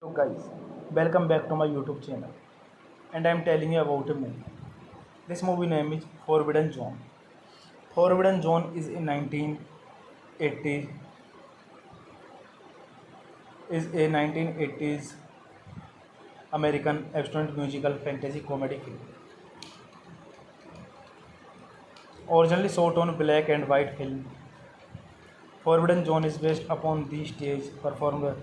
So guys, welcome back to my YouTube channel, and I am telling you about a movie. This movie name is Forbidden Zone. Forbidden Zone is in 1980 1980s American action musical fantasy comedy film. Originally shot on black and white film, Forbidden Zone is based upon the stage performer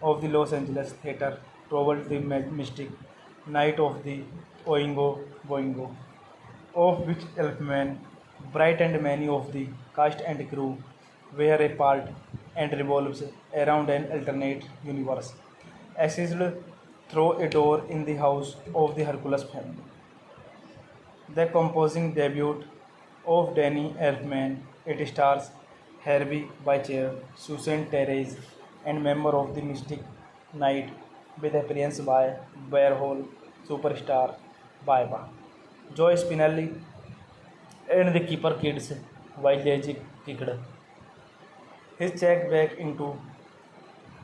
of the Los Angeles theater Trouble the Mystic Night of the Oingo Boingo, of which Elfman, Bright and many of the cast and crew were a part and revolves around an alternate universe, accessed through a door in the house of the Hercules family. The composing debut of Danny Elfman, it stars Harvey Bichir, Susan Terese, and member of the Mystic Knight with appearance by Bearhole superstar Baiba, Joy Spinelli, and the Keeper Kids, Village Kicked. His check back into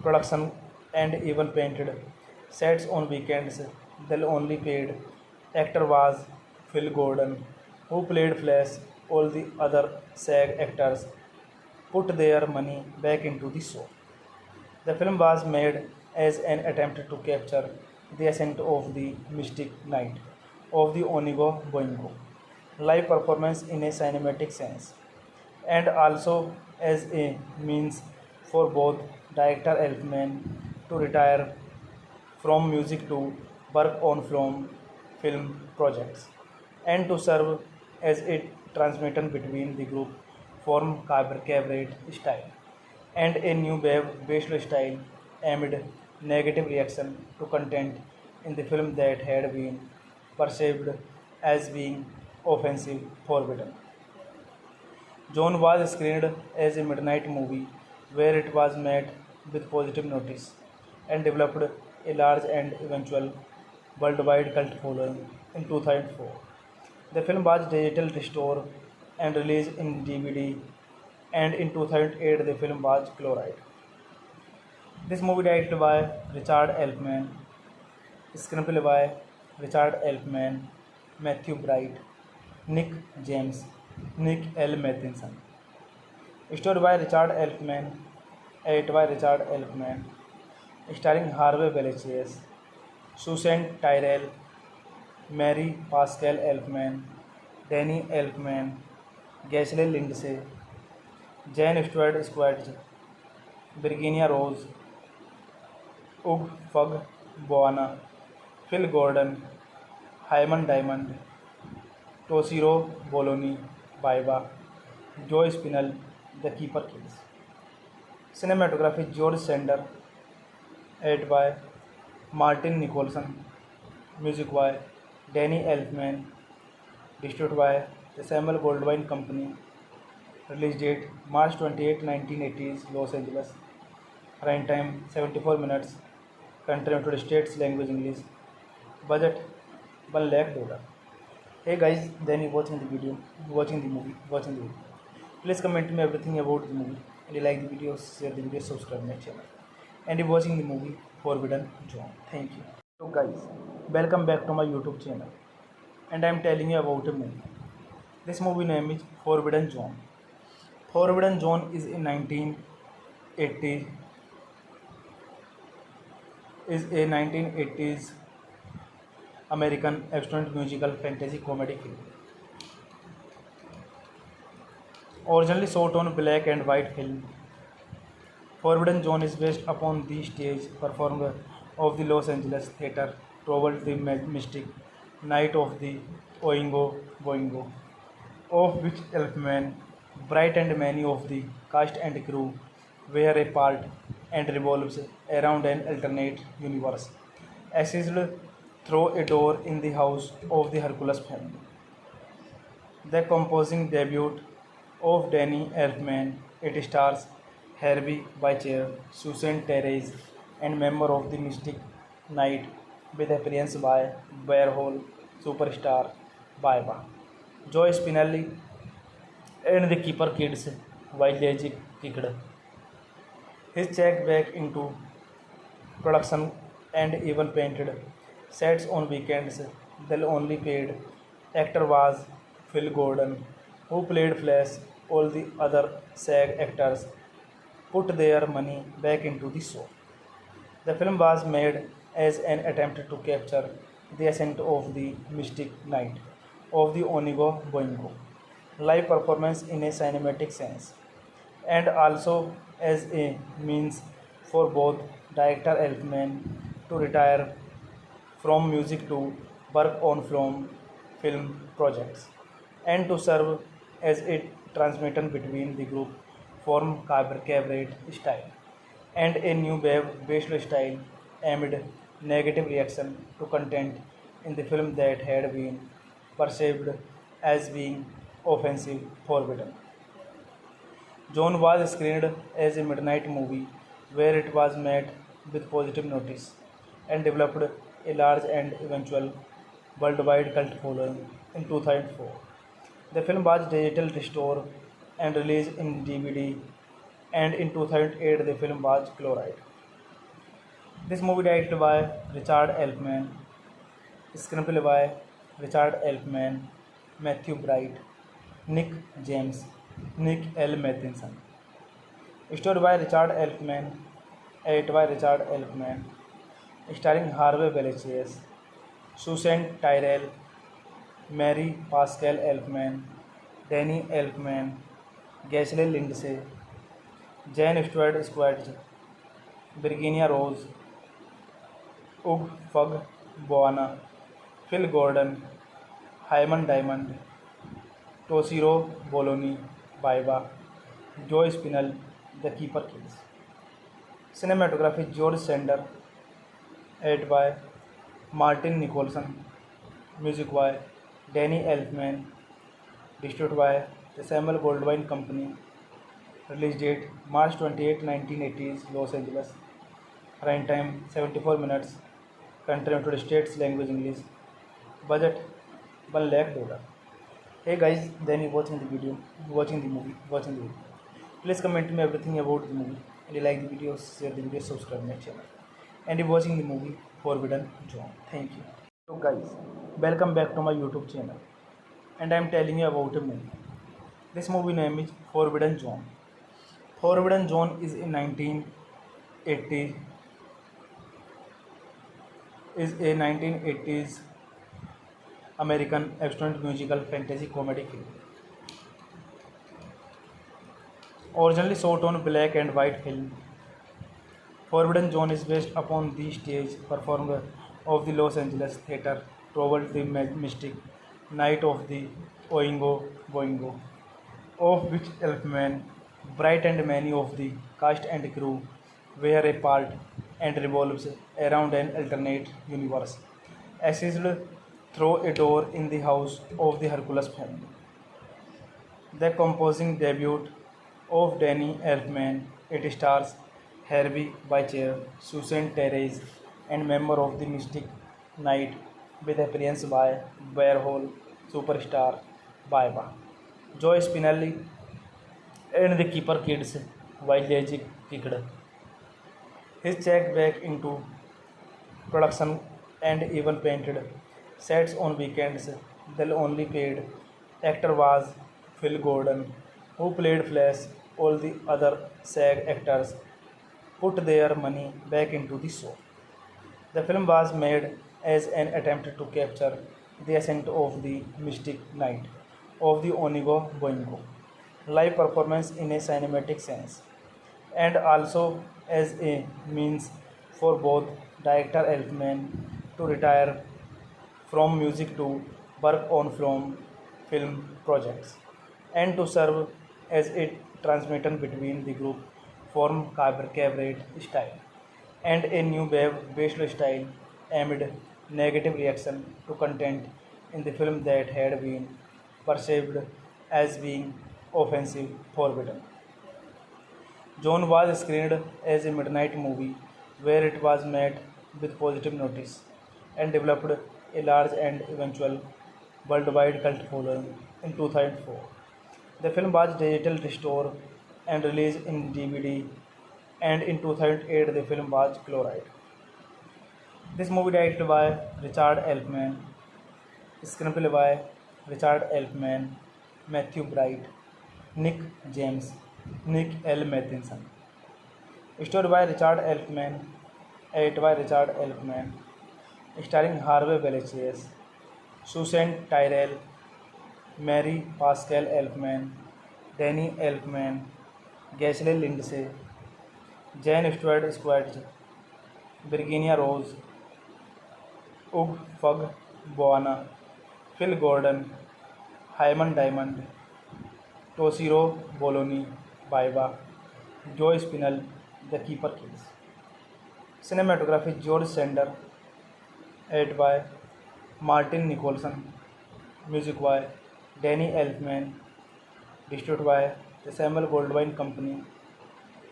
production and even painted sets on weekends. The only paid actor was Phil Gordon, who played Flash. All the other SAG actors put their money back into the show. The film was made as an attempt to capture the ascent of the Mystic Knight of the Onigo Boingo live performance in a cinematic sense, and also as a means for both director Elfman to retire from music to work on film projects, and to serve as a transmitter between the group form cabaret style and a new wave based style amid negative reaction to content in the film that had been perceived as being offensive forbidden. John was screened as a midnight movie where it was met with positive notice and developed a large and eventual worldwide cult following in 2004. The film was digital restored and released in DVD, and in 2008 the film was chloride. This movie directed by Richard Elfman, screenplay by Richard Elfman, Matthew Bright, Nick James, Nick L. Matheson. Story by Richard Elfman, edited by Richard Elfman, starring Harvey Villechaize, Susan Tyrrell, Mary Pascal Elfman, Danny Elfman, Ghislaine Lindsay, Jane Stewart Squads, Virginia Rose, Ug Fug Boana, Phil Gordon, Hyman Diamond, Toshiro Bologna, Baiba, Joe Spinell, The Keeper Kids. Cinematography George Sander, edited by Martin Nicholson, music by Danny Elfman, distributed by the Samuel Goldwyn Company. Release date March 28, 1980s, Los Angeles. Run time 74 minutes. Country United States, language English. Budget $1 lakh. Hey guys, then you watching the video, watching the movie. Please comment me everything about the movie. And you like the videos, share the videos, subscribe my channel. And you watching the movie Forbidden Zone. Thank you. So guys, welcome back to my YouTube channel. And I am telling you about a movie. This movie name is Forbidden Zone. Forbidden Zone is in 1980 a 1980s American action musical fantasy comedy film. Originally shot on black and white film, Forbidden Zone is based upon the stage performance of the Los Angeles theater Trouble the Mystic Night of the Oingo Boingo, of which Elfman, Bright and many of the cast and crew were a part and revolves around an alternate universe, accessed through a door in the house of the Hercules family. The composing debut of Danny Elfman, it stars Harvey Bichir, Susan Terese, and member of the Mystic Knight with appearance by Bearhole superstar Baiba, Joe Spinelli, and the Keeper Kids, Village kicked his check back into production and even painted sets on weekends. The only paid actor was Phil Gordon, who played Flash. All the other SAG actors put their money back into the show. The film was made as an attempt to capture the ascent of the Mystic Knight of the Onigo Boingo live performance in a cinematic sense, and also as a means for both director Elfman to retire from music to work on film projects, and to serve as a transmitter between the group form cabaret style and a new wave based style amid negative reaction to content in the film that had been perceived as being offensive forbidden. John was screened as a midnight movie where it was met with positive notice and developed a large and eventual worldwide cult following in 2004. The film was digital restored and released in DVD, and in 2008 the film was chloride. This movie directed by Richard Elfman, screenplay by Richard Elfman, Matthew Bright, Nick James, Nick L. Matheson. Story by Richard Elfman, edited by Richard Elfman, starring Harvey Bichir, Susan Tyrrell, Mary Pascal Elfman, Danny Elfman, Ghislaine Lindsay, Jane Stewart Squads, Virginia Rose, Ug Fug Boana, Phil Gordon, Hyman Diamond, Toshiro Bologna, Baiba, Joe Spinell, The Keeper Kids. Cinematography George Sander, edited by Martin Nicholson, music by Danny Elfman, distributed by the Samuel Goldwyn Company. Release date March 28, 1980s, Los Angeles. Run time 74 minutes. Country United States, language English. Budget $1 lakh. Hey guys, then you watching the video, watching the movie. Please comment me everything about the movie. And you like the videos, share the videos, subscribe my channel. And you watching the movie Forbidden Zone. Thank you. So guys, welcome back to my YouTube channel. And I am telling you about a movie. This movie name is Forbidden Zone. Forbidden Zone is in 1980 is a 1980s American action musical fantasy comedy film. Originally shot on black and white film, Forbidden Zone is based upon the stage performance of the Los Angeles theater Trouble the Mystic Night of the Oingo Boingo, of which Elfman, Bright and many of the cast and crew were a part and revolves around an alternate universe, accessed through a door in the house of the Hercules family. The composing debut of Danny Elfman, it stars Harvey Bicher, Susan Terese, and member of the Mystic Knight with appearance by Warhol superstar Baiba, Joe Spinelli, and the Keeper Kids while Legend kicked his check back into production and even painted sets on weekends. The only paid actor was Phil Gordon, who played Flash. All the other SAG actors put their money back into the show. The film was made as an attempt to capture the ascent of the Mystic Knight of the Onigo Boingo live performance in a cinematic sense, and also as a means for both director Elfman to retire from music to work on film projects and to serve as a transmitter between the group form cabaret style and a new wave based style amid negative reaction to content in the film that had been perceived as being offensive forbidden. John was screened as a midnight movie where it was met with positive notice and developed a large and eventual worldwide cult following in 2004. The film was digital restored and released in DVD, and in 2008 the film was chloride. This movie directed by Richard Elfman, screenplay by Richard Elfman, Matthew Bright, Nick James, Nick L. Matheson. Story by Richard Elfman, edited by Richard Elfman, starring Harvey Villechaize, Susan Tyrrell, Mary Pascal Elfman, Danny Elfman, Ghislaine Lindsay, Jane Stewart Squatch, Virginia Rose, Ug Fug Boana, Phil Gordon, Hyman Diamond, Toshiro Bologna, Baiba, Joe Spinell, The Keeper Kids. Cinematography George Sander, edited by Martin Nicholson, music by Danny Elfman, distributed by the Samuel Goldwyn Company.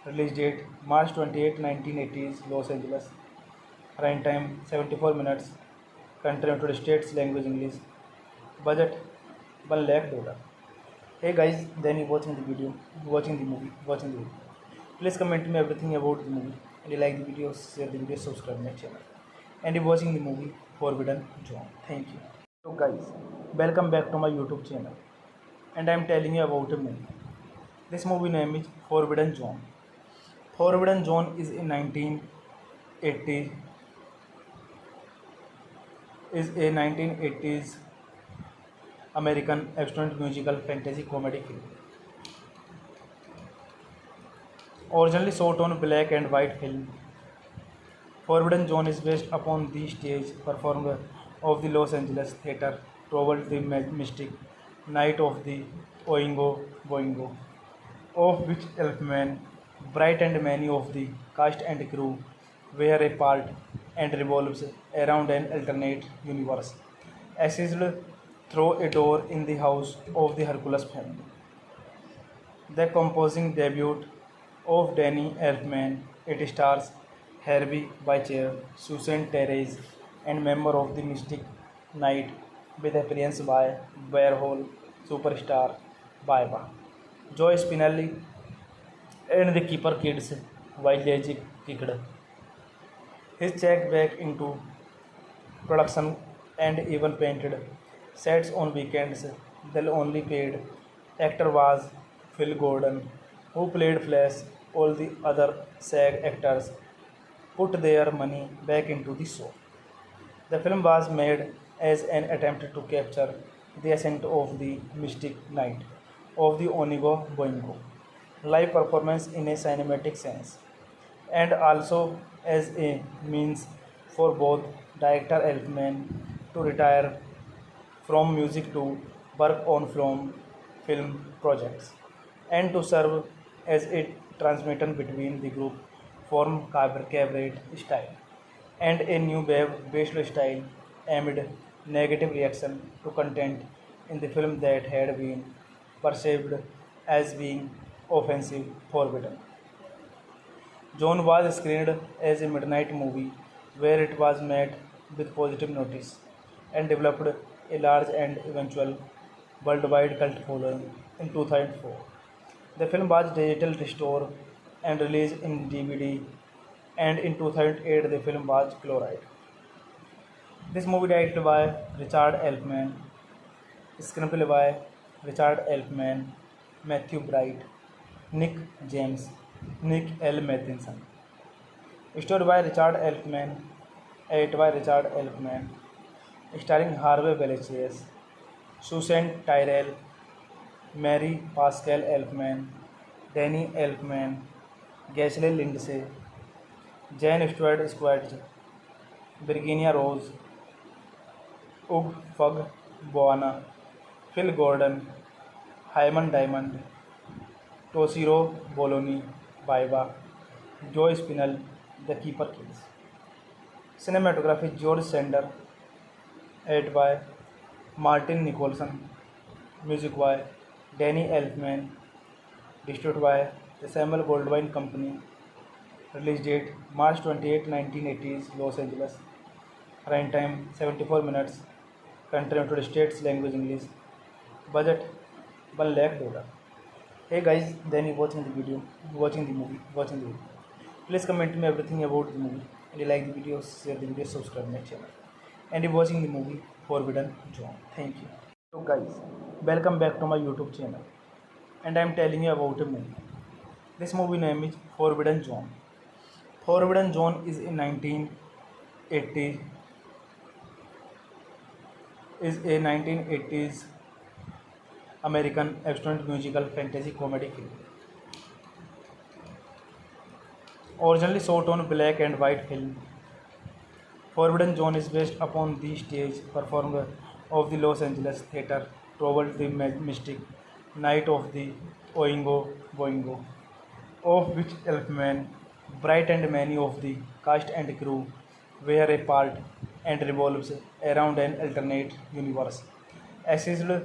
Release date March 28, 1980s, Los Angeles. Runtime 74 minutes. Country United States, language English. Budget $1 lakh. Hey guys, then you watching the video, watching the movie, watching the video. Please comment me everything about the movie. And you like the video, share the video, subscribe my channel. And you watching the movie Forbidden Zone. Thank you. So guys, welcome back to my YouTube channel. And I am telling you about a movie. This movie name is Forbidden Zone. Forbidden Zone is in 1980 1980s American action musical fantasy comedy film. Originally shot on black and white film, Forbidden Zone is based upon the stage performance of the Los Angeles theater Trouble the Mystic Night of the Oingo Boingo, of which Elfman, Bright and many of the cast and crew were a part and revolves around an alternate universe, accessed through a door in the house of the Hercules family. The composing debut of Danny Elfman, it stars Harvey Bicher, Susan Terese, and member of the Mystic Knight with appearance by Warhol superstar Baiba, Joe Spinelli, and the Keeper Kids while Legend kicked his check back into production and even painted sets on weekends. The only paid actor was Phil Gordon, who played Flash. All the other SAG actors put their money back into the show. The film was made as an attempt to capture the ascent of the mystic night of the Onigo Boingo live performance in a cinematic sense, and also as a means for both director Elfman to retire from music to work on film projects, and to serve as a transmitter between the group form cabaret style and a new wave based style amid negative reaction to content in the film that had been perceived as being offensive, forbidden. John was screened as a midnight movie where it was met with positive notice and developed a large and eventual worldwide cult following in 2004. The film was digital restored and released in DVD, and in 2008 the film was chloride. This movie directed by Richard Elfman, screenplay by Richard Elfman, Matthew Bright, Nick James, Nick L. Matheson. Story by Richard Elfman, edited by Richard Elfman, starring Harvey Vallecherish, Susan Tyrrell, Mary Pascal Elfman, Danny Elfman, Ghislaine Lindsay, Jane Stewart Squatch, Virginia Rose, Ug Fug Boana, Phil Gordon, Hyman Diamond, Toshiro Bologna, Baiba, Joe Spinell, The Keeper Kids. Cinematography George Sander, edited by Martin Nicholson, music by Danny Elfman, distributed by the Samuel Goldwyn Company. Release date March 28, 1980s, Los Angeles. Runtime 74 minutes. Country United States, language English. Budget $1 lakh. Hey guys, then you watching the video, watching the movie. Please comment me everything about the movie. And you like the video, share the video, subscribe my channel. And you watching the movie Forbidden Zone. Thank you. So guys, welcome back to my YouTube channel. And I am telling you about a movie. This movie name is Forbidden Zone. Forbidden Zone is in 1980 a 1980s American abstract musical fantasy comedy film. Originally shot on black and white film, Forbidden Zone is based upon the stage performance of the Los Angeles theater Troubled the Mystic Night of the Oingo Boingo, of which Elfman, Bright and many of the cast and crew were a part, and revolves around an alternate universe accessed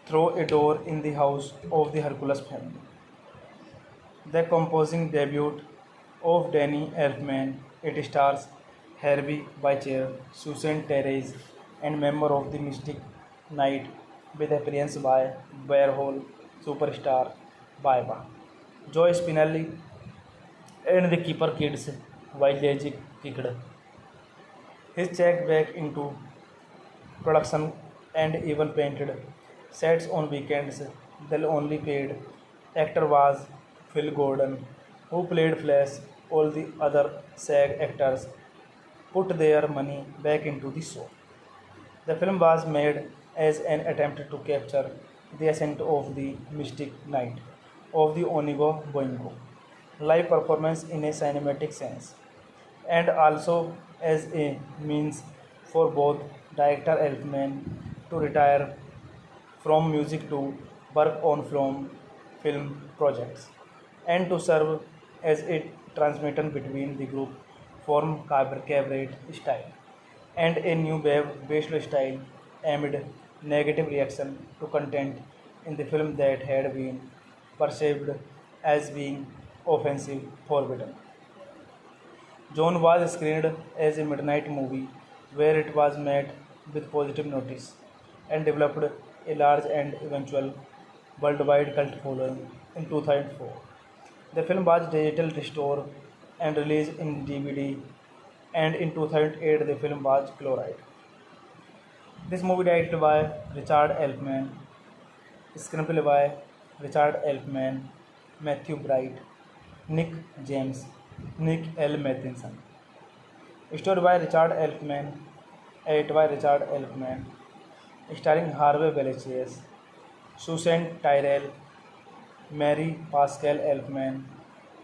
through a door in the house of the Hercules family. The composing debut of Danny Elfman, it stars Harvey Bicher, Susan Therese, and member of the Mystic Knight, with appearance by Warhol superstar Baiba, Joe Spinelli, and the Keeper Kids, Village Kicked. His check back into production and even painted sets on weekends. The only paid actor was Phil Gordon, who played Flash. All the other SAG actors put their money back into the show. The film was made as an attempt to capture the ascent of the mystic night of the Onigo Boingo live performance in a cinematic sense, and also as a means for both director Elfman to retire from music to work on film projects, and to serve as a transmitter between the group form cabaret style and a new wave based style amid negative reaction to content in the film that had been perceived as being offensive, forbidden. John was screened as a midnight movie where it was met with positive notice and developed a large and eventual worldwide cult following in 2004. The film was digital restored and released in DVD, and in 2008 the film was chloride. This movie directed by Richard Elfman, screenplay by Richard Elfman, Matthew Bright, Nick James, Nick L. Matheson. Story by Richard Elfman, Eight by Richard Elfman, starring Harvey Villechaize, Susan Tyrrell, Mary Pascal Elfman,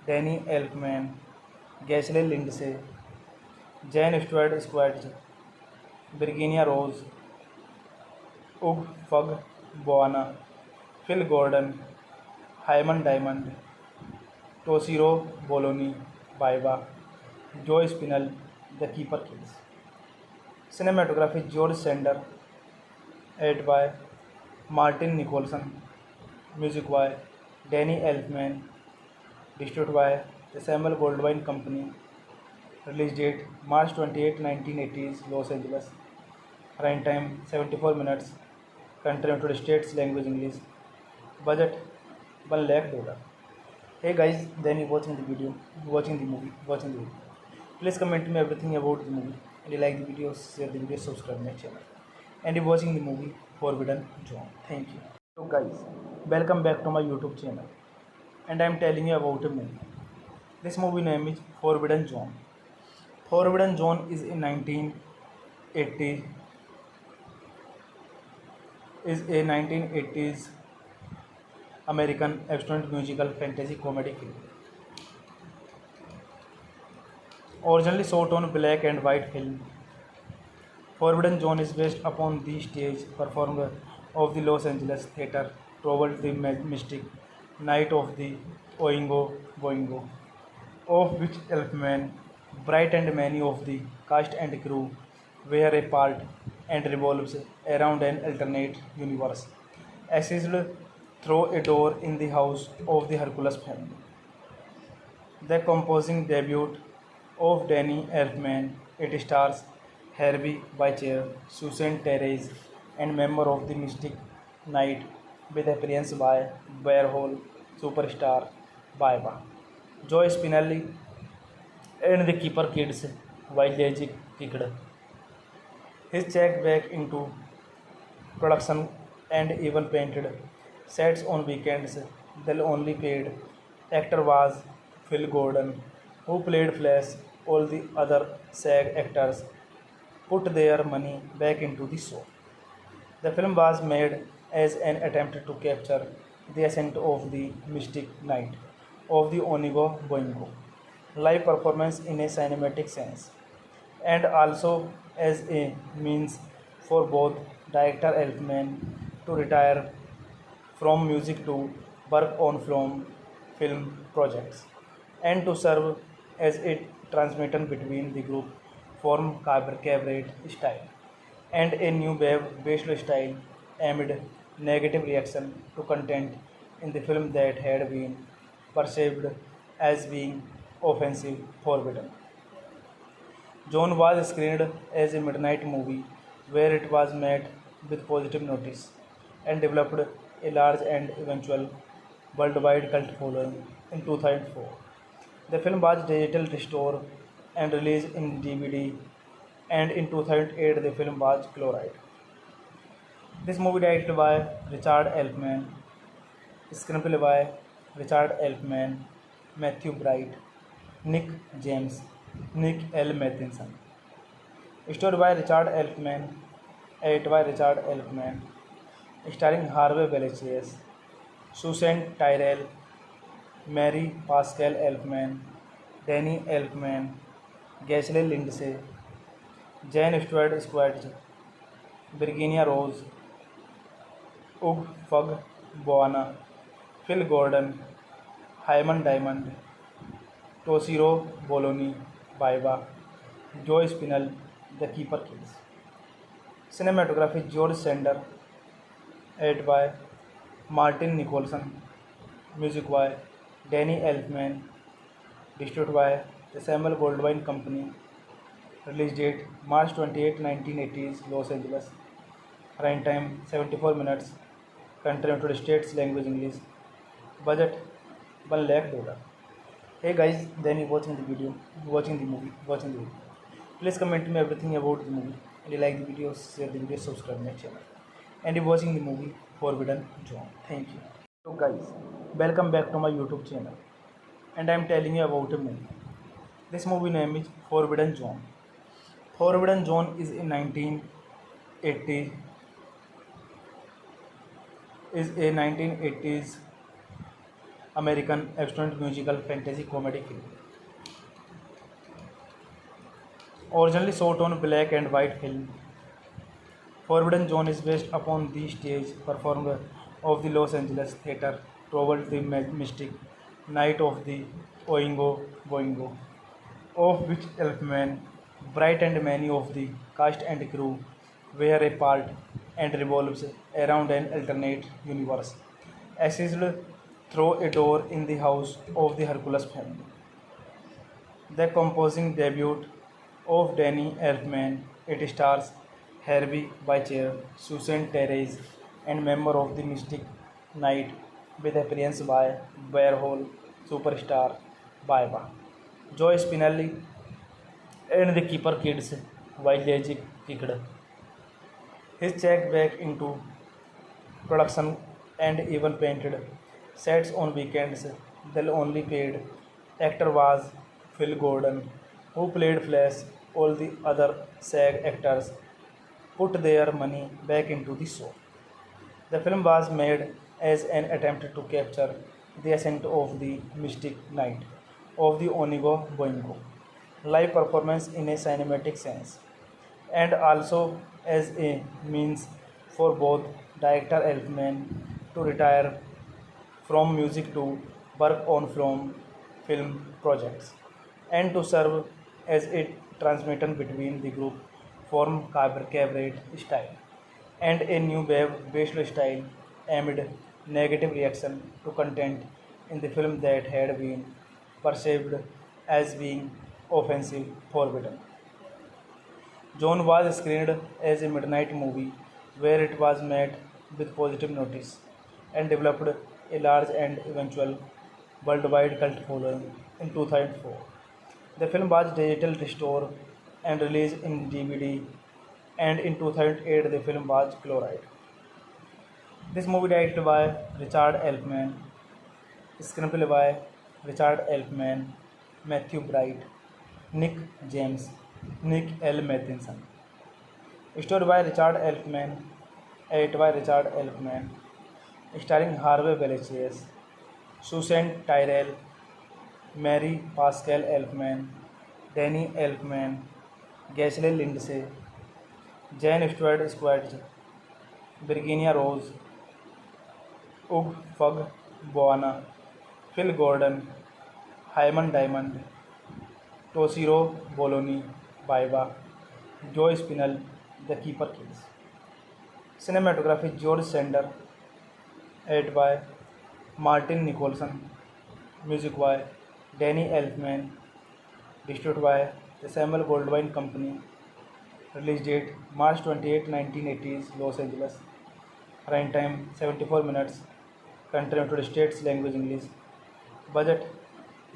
Danny Elfman, Ghislaine Lindsay, Jane Stewart Squatch, Virginia Rose, Ug Fug Boana, Phil Gordon, Hyman Diamond, Toshiro Bologna, Baiba, Joe Spinell, The Keeper Kids. Cinematography George Sander, edited by Martin Nicholson, music by Danny Elfman, distributed by the Samuel Goldwyn Company. Release date March 28, 1980s, Los Angeles. Runtime 74 minutes. Country United States, language English. Budget $1 lakh. Hey guys, then you watching the video, watching the movie. Please comment me everything about the movie. And you like the video, share the video, subscribe my channel. And you watching the movie Forbidden Zone. Thank you. So guys, welcome back to my YouTube channel. And I am telling you about a movie. This movie name is Forbidden Zone. Forbidden Zone is in 1980 is a 1980s American action musical fantasy comedy film. Originally shot on black and white film, Forbidden Zone is based upon the stage performance of the Los Angeles theater Trouble the Mystic Night of the Oingo Boingo, of which Elfman, Bright and many of the cast and crew were a part and revolves around an alternate universe, accessed through a door in the house of the Hercules family. The composing debut of Danny Elfman, it stars Harvey Bichir, Susan Therese, and member of the Mystic Knight, with appearance by Warhol superstar Baiba, Joe Spinelli, and the Keeper Kids, Village Kicked. His check back into production and even painted sets on weekends. The only paid actor was Phil Gordon, who played Flash. All the other SAG actors put their money back into the show. The film was made as an attempt to capture the ascent of the Mystic Knight of the Onigo Boingo live performance in a cinematic sense, and also as a means for both director Elfman to retire from music to work on film projects, and to serve as a transmission between the group form cabaret style and a new wave based style amid negative reaction to content in the film that had been perceived as being offensive, forbidden. Zone was screened as a midnight movie where it was met with positive notice and developed a large and eventual worldwide cult following in 2004. The film was digital restored and released in DVD, and in 2008 the film was chloride. This movie directed by Richard Elfman, screenplay by Richard Elfman, Matthew Bright, Nick James, Nick L. Matheson. Story by Richard Elfman, edited by Richard Elfman, starring Harvey Villechaize, Susan Tyrrell, Mary Pascal Elfman, Danny Elfman, Ghislaine Lindsay, Jane Stewart Squatch, Virginia Rose, Ug Fug Boana, Phil Gordon, Hyman Diamond, Toshiro Bologna, Baiba, Joe Spinell, The Keeper Kids. Cinematography George Sander, edited by Martin Nicholson, music by Danny Elfman, distributed by the Samuel Goldwyn Company. Release date March 28, 1980s, Los Angeles. Runtime 74 minutes. Country United States, language English. Budget $1 lakh. Hey guys, then you watching the video, watching the movie. Please comment me everything about the movie. And you like the video, share the video, subscribe my channel. And you watching the movie Forbidden Zone. Thank you. So guys, welcome back to my YouTube channel. And I am telling you about a movie. This movie name is Forbidden Zone. Forbidden Zone is a 1980s American abstract musical fantasy comedy film. Originally shot on black and white film, Forbidden Zone is based upon the stage performance of the Los Angeles Theater Toward the Mystic Night of the Oingo Boingo, of which Elfman, Bright and many of the cast and crew were a part and revolves around an alternate universe, accessed through a door in the house of the Hercules family. The composing debut of Danny Elfman, it stars Harvey Bicher, Susan Therese, and member of the Mystic Knight with appearance by Warhol superstar Baiba, Joe Spinelli, and the Keeper Kids, Village Kicked. His check back into production and even painted sets on weekends. The only paid actor was Phil Gordon, who played Flash. All the other SAG actors put their money back into the show. The film was made as an attempt to capture the ascent of the Mystic Knight of the Onigo Boingo live performance in a cinematic sense, and also as a means for both director Elfman to retire from music to work on film projects, and to serve as a transmitter between the group form cabaret style and a new wave based style amid negative reaction to content in the film that had been perceived as being offensive forbidden. John was screened as a midnight movie where it was met with positive notice and developed a large and eventual worldwide cult following in 2004. The film was digital restored and released in DVD, and in 2008 the film was chloride. This movie directed by Richard Elfman, screenplay by Richard Elfman, Matthew Bright, Nick James, Nick L. Matheson. Story by Richard Elfman, edited by Richard Elfman, starring Harvey Villechaize, Susan Tyrrell, Mary Pascal Elfman, Danny Elfman, Ghislaine Lindsay, Jane Stewart Squatch, Virginia Rose, Ug Fug Boana, Phil Gordon, Hyman Diamond, Toshiro Bologna, Baiba, Joe Spinell, The Keeper Kids. Cinematography George Sander, edited by Martin Nicholson, music by Danny Elfman, distributed by the Samuel Goldwyn Company. Release date March 28, 1980s, Los Angeles. Runtime 74 minutes. Country United States, language English. Budget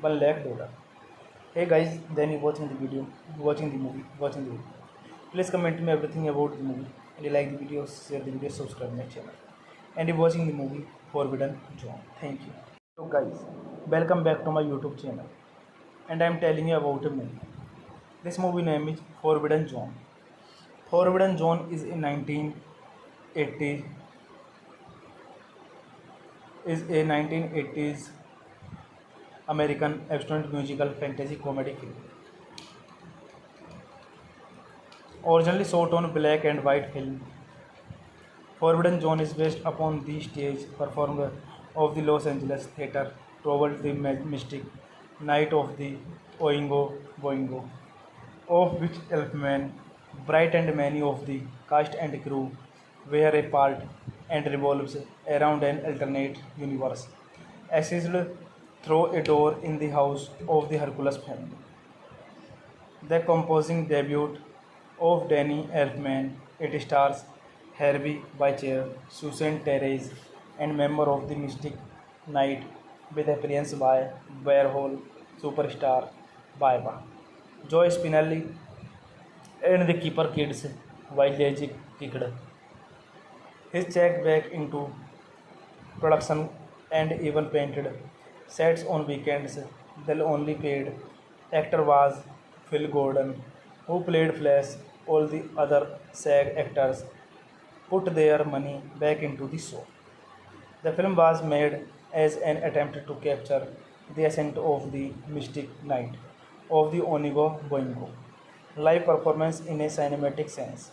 $1 lakh. Hey guys, then you watching the video, watching the movie. Please comment me everything about the movie. And you like the video, share the video, subscribe my channel. And you watching the movie Forbidden Zone. Thank you. So guys, welcome back to my YouTube channel. And I am telling you about a movie. This movie name is Forbidden Zone. Forbidden Zone is a 1980s American abstract musical fantasy comedy film. Originally shot on black and white film, Forbidden Zone is based upon the stage performance of the Los Angeles Theater Toward the Mystic Night of the Oingo Boingo, of which Elfman, Bright and many of the cast and crew were a part and revolves around an alternate universe, accessed through a door in the house of the Hercules family. The composing debut of Danny Elfman, it stars Harvey Bicher, Susan Therese, and member of the Mystic Knight with appearance by Warhol superstar Baiba, Joe Spinelli, and the Keeper Kids, Village Kicked. His check back into production and even painted sets on weekends. The only paid actor was Phil Gordon, who played Flash. All the other SAG actors put their money back into the show. The film was made as an attempt to capture the essence of the mystic night of the Onigo Boingo live performance in a cinematic sense,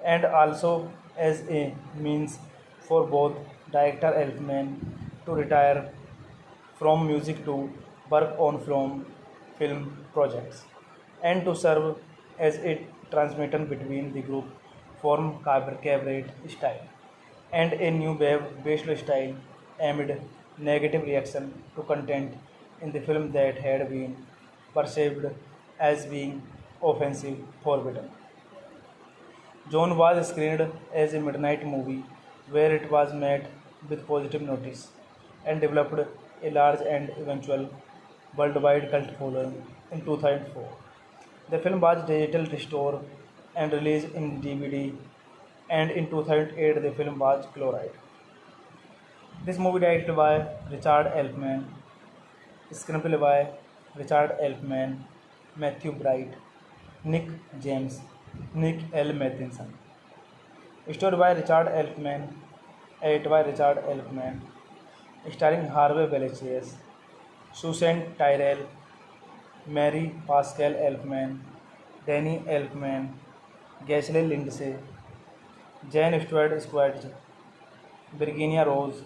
and also as a means for both director Elfman to retire from music to work on film projects, and to serve as a transmitter between the group form cabaret style and a new wave bachelor style amid negative reaction to content in the film that had been perceived as being offensive forbidden. John was screened as a midnight movie where it was met with positive notice and developed a large and eventual worldwide cult following in 2004. The film was digital restored and released in DVD, and in 2008 the film was chloride. This movie directed by Richard Elfman, screenplay by Richard Elfman, Matthew Bright, Nick James, Nick L. Matheson. Story by Richard Elfman, edited by Richard Elfman, starring Harvey Vallechairs, Susan Tyrrell, Mary Pascal Elfman, Danny Elfman, Ghislaine Lindsay, Jane Stewart Squatch, Virginia Rose,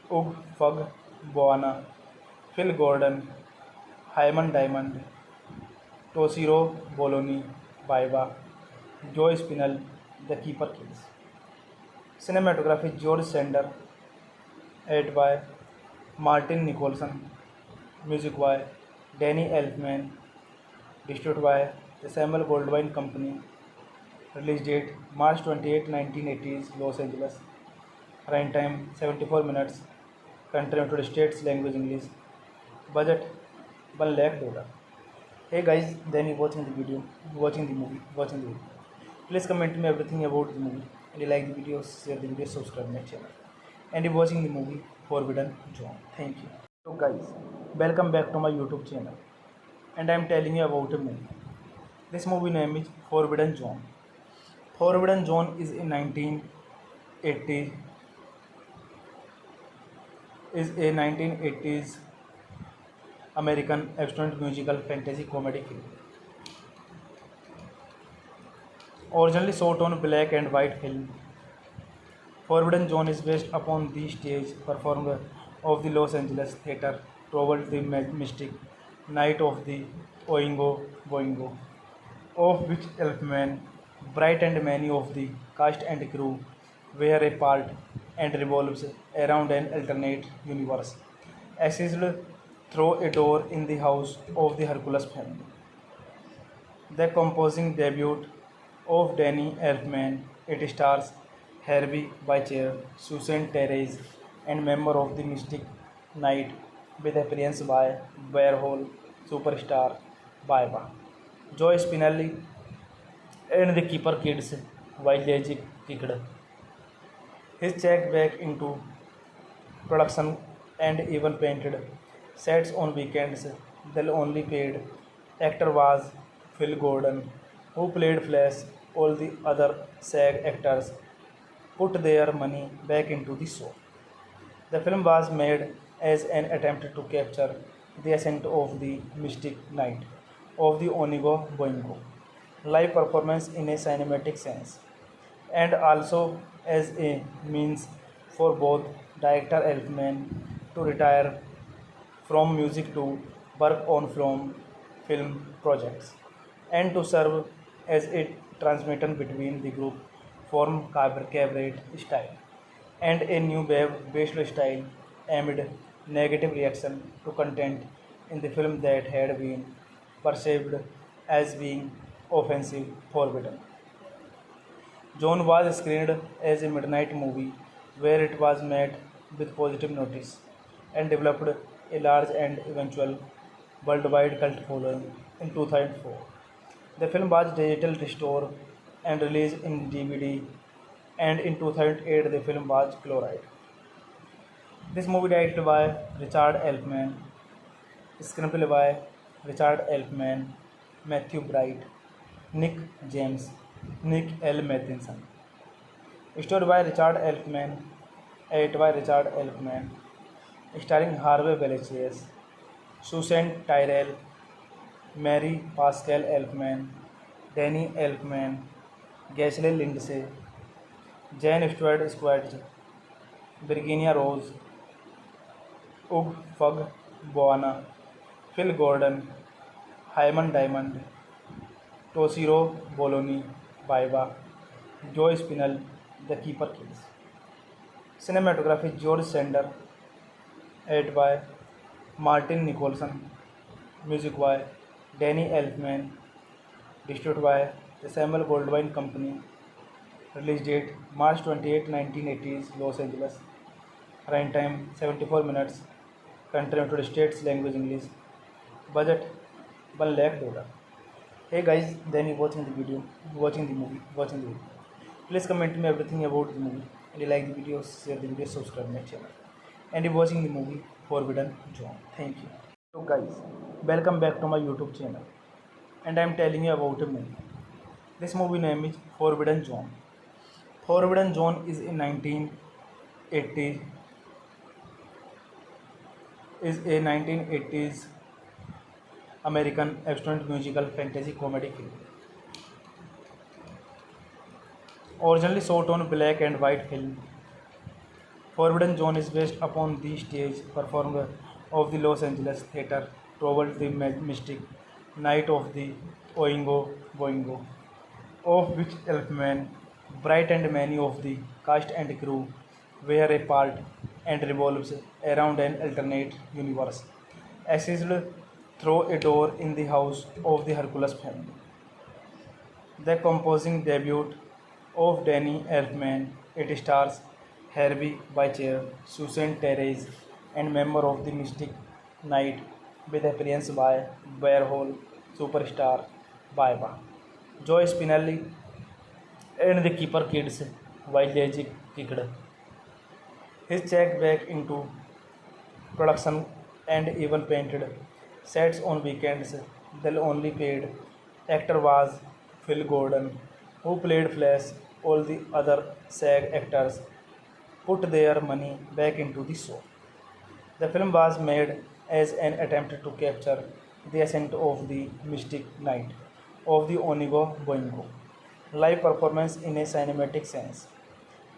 Ug Fug Boana, Phil Gordon, Hyman Diamond, Toshiro Bologna, Baiba, Joe Spinell, The Keeper Kids. Cinematography George Sander, edited by Martin Nicholson, music by Danny Elfman, distributed by the Samuel Goldwyn Company. Release date March 28, 1980s, Los Angeles. Run time 74 minutes. Country United States, language English. Budget $1 lakh. Hey guys, then you watching the video, watching the movie. Please comment me everything about the movie. And you like the video, share the video, subscribe my channel. And you watching the movie Forbidden Zone. Thank you. So guys, welcome back to my YouTube channel. And I am telling you about a movie. This movie name is Forbidden Zone. Forbidden Zone is a 1980s American abstract musical fantasy comedy film. Originally shot on black and white film, Forbidden Zone is based upon the stage performance of the Los Angeles theater toward the mystic night of the Oingo Boingo, of which Elfman, Bright and many of the cast and crew were a part, and revolves around an alternate universe accessed through a door in the house of the Hercules family. The composing debut of Danny Elfman, it stars Harvey Bicher, Susan Therese, and member of the Mystic Knight, with appearance by Warhol superstar Baiba, Joe Spinelli, and the Keeper Kids, Village Kid. His check back into production and even painted sets on weekends. The only paid actor was Phil Gordon, who played Flash. All the other SAG actors put their money back into the show. The film was made as an attempt to capture the essence of the mystic night of the Onigo Boingo live performance in a cinematic sense, and also as a means for both director Elfman to retire from music to work on film projects, and to serve as a transmitter between the group form cabaret style and a new wave bachelor style amid negative reaction to content in the film that had been perceived as being offensive forbidden. John was screened as a midnight movie where it was met with positive notice and developed a large and eventual worldwide cult following in 2004. The film was digital restored and released in DVD, and in 2008 the film was chloride. This movie directed by Richard Elfman, screenplay by Richard Elfman, Matthew Bright, Nick James, Nick L. Matheson. Story by Richard Elfman, edited by Richard Elfman, starring Harvey Vallechairs, Susan Tyrrell, Mary Pascal Elfman, Danny Elfman, Ghislaine Lindsay, Jane Stewart Squatch, Virginia Rose, Ug Fug Boana, Phil Gordon, Hyman Diamond, Toshiro Bologna, Baiba, Joe Spinell, The Keeper Kids. Cinematography George Sander, edited by Martin Nicholson, music by Danny Elfman, distributed by the Samuel Goldwyn Company. Release date March 28, 1980s, Los Angeles. Run time 74 minutes. Country United States, language English. Budget $1 lakh. Hey guys, then you watching the video, watching the movie. Please comment me everything about the movie. And you like the video, share the video, subscribe my channel. And you watching the movie Forbidden Zone. Thank you. So guys, welcome back to my YouTube channel. And I am telling you about a movie. This movie name is Forbidden Zone. Forbidden Zone is a 1980s American action musical fantasy comedy film. Originally shot on black and white film, Forbidden Zone is based upon the stage performance of the Los Angeles theater Trouble the Mystic Night of the Oingo Boingo, of which Elfman, Bright and many of the cast and crew were a part and revolves around an alternate universe, accessed through a door in the house of the Hercules family. The composing debut of Danny Elfman, it stars Harvey Bichir, Susan Therese, and member of the Mystic Knight, with appearance by Bearhole superstar Baiba, Joe Spinelli, and the Keeper Kids, Village Kicked. His check back into production and even painted sets on weekends. The only paid actor was Phil Gordon, who played Flash. All the other SAG actors put their money back into the show. The film was made as an attempt to capture the ascent of the Mystic Knight of the Onigo Boingo live performance in a cinematic sense,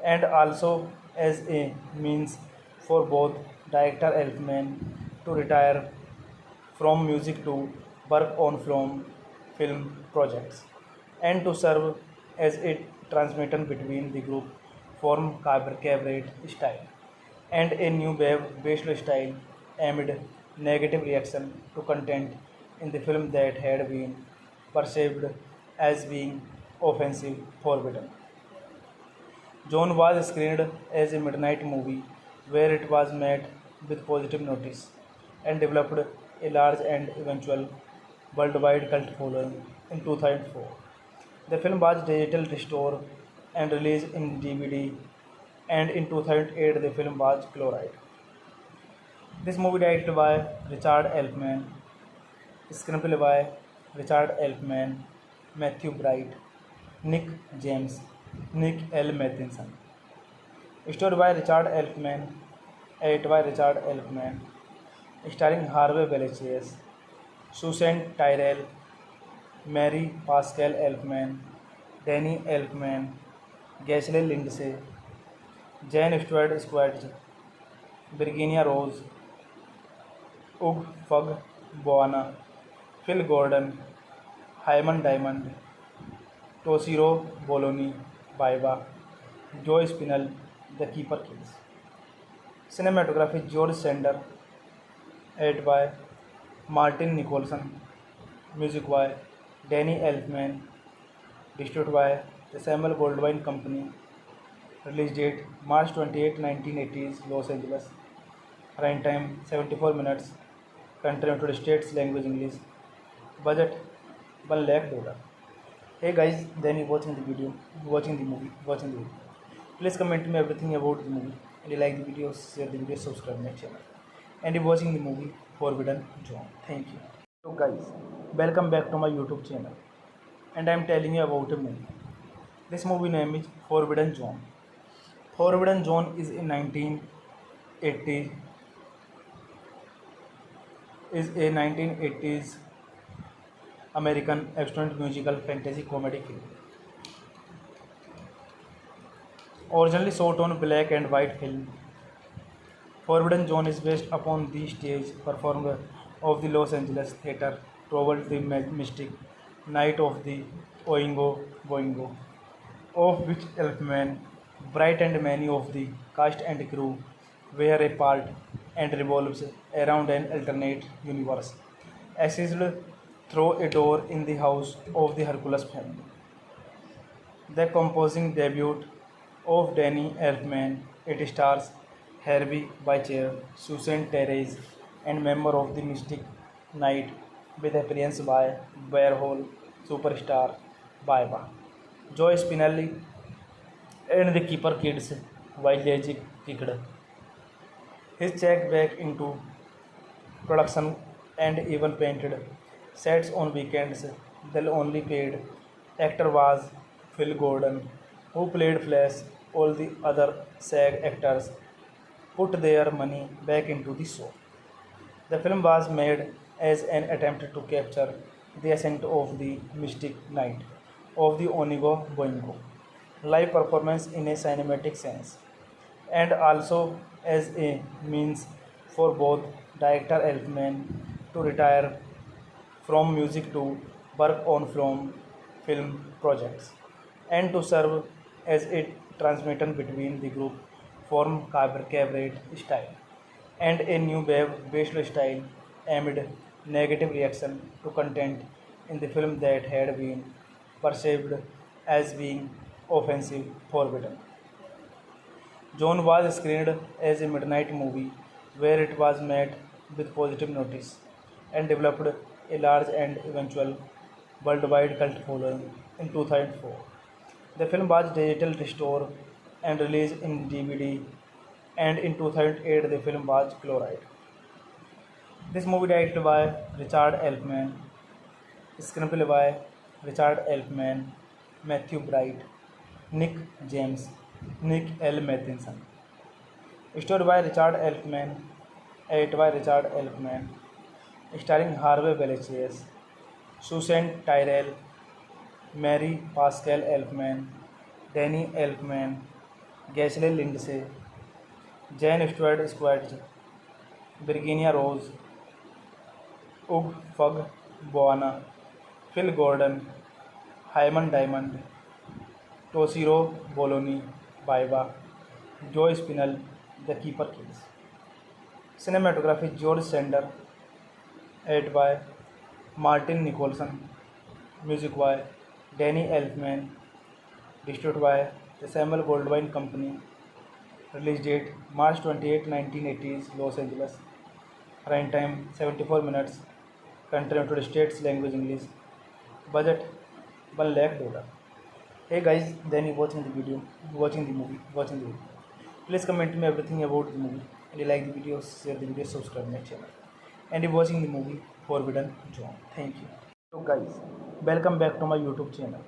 and also as a means for both director Elfman to retire from music to work on film projects, and to serve as a transmitter between the group form cabaret style and a new wave based style amid negative reaction to content in the film that had been perceived as being offensive. Forbidden Zone was screened as a midnight movie where it was met with positive notice and developed a large and eventual worldwide cult following in 2004. The film was digital restored and released in DVD, and in 2008 the film was chloride. This movie directed by Richard Elfman, screenplay by Richard Elfman, Matthew Bright, Nick James, Nick L. Matheson. Story by Richard Elfman, edited by Richard Elfman, starring Harvey Vallechairs, Susan Tyrrell, Mary Pascal Elfman, Danny Elfman, Ghislaine Lindsay, Jane Stewart Squatch, Virginia Rose, Ug Fug Boana, Phil Gordon, Hyman Diamond, Toshiro Bologna, Baiba, Joe Spinell, The Keeper Kids. Cinematography George Sander, edited by Martin Nicholson, music by Danny Elfman, distributed by the Samuel Goldwyn Company. Release date March 28, 1980s, Los Angeles. Run time 74 minutes. Country United States, language English. Budget $1 lakh. Hey guys, then you watching the video, watching the movie. Please comment me everything about the movie. And you like the video, share the video, subscribe my channel. And you watching the movie Forbidden Zone. Thank you. So guys, Welcome back to my YouTube channel, and I am telling you about a movie. This movie name is Forbidden Zone. Forbidden Zone is a 1980 1980s American action musical fantasy comedy film. Originally shot on black and white film, Forbidden Zone is based upon the stage performance of the Los Angeles theater Trouble the Mystic Night of the Oingo Boingo, of which Elfman, Bright and many of the cast and crew were a part and revolves around an alternate universe, accessed through a door in the house of the Hercules family. The composing debut of Danny Elfman, it stars Harvey Bicher, Susan Terese, and member of the Mystic Knight with appearance by Warhol superstar Baiba, Joe Spinelli, and the Keeper Kids, Vailegic kicked his check back into production and even painted sets on weekends. The only paid actor was Phil Gordon, who played Flash. All the other SAG actors put their money back into the show. The film was made as an attempt to capture the ascent of the Mystic Knight of the Onigo Boingo live performance in a cinematic sense, and also as a means for both director Elfman to retire from music to work on film projects, and to serve as a transmitter between the group form cabaret style and a new wave based style amid negative reaction to content in the film that had been perceived as being offensive forbidden. John was screened as a midnight movie where it was met with positive notice and developed a large and eventual worldwide cult following in 2004. The film was digital restored and released in DVD, and in 2008 the film was chloride. This movie directed by Richard Elfman, screenplay by Richard Elfman, Matthew Bright, Nick James, Nick L. Matheson. Story by Richard Elfman, edited by Richard Elfman, starring Harvey Belafonte, Susan Tyrrell, Mary Pascal Elfman, Danny Elfman, Ghislaine Lindsay, Jane Stewart Squatch, Virginia Rose, Ug Fug Boana, Phil Gordon, Hyman Diamond, Toshiro Bologna, Baiba, Joe Spinell, The Keeper Kids. Cinematography George Sander, edited by Martin Nicholson, music by Danny Elfman, distributed by the Samuel Goldwyn Company. Release date March 28, 1980s, Los Angeles. Runtime 74 minutes. Country United States, language English. Budget $1 lakh. Hey guys, then you watching the video, watching the movie, watching the video. Please comment me everything about the movie. And you like the video, share the video, subscribe my channel. And you watching the movie Forbidden Zone. Thank you. So guys, welcome back to my YouTube channel.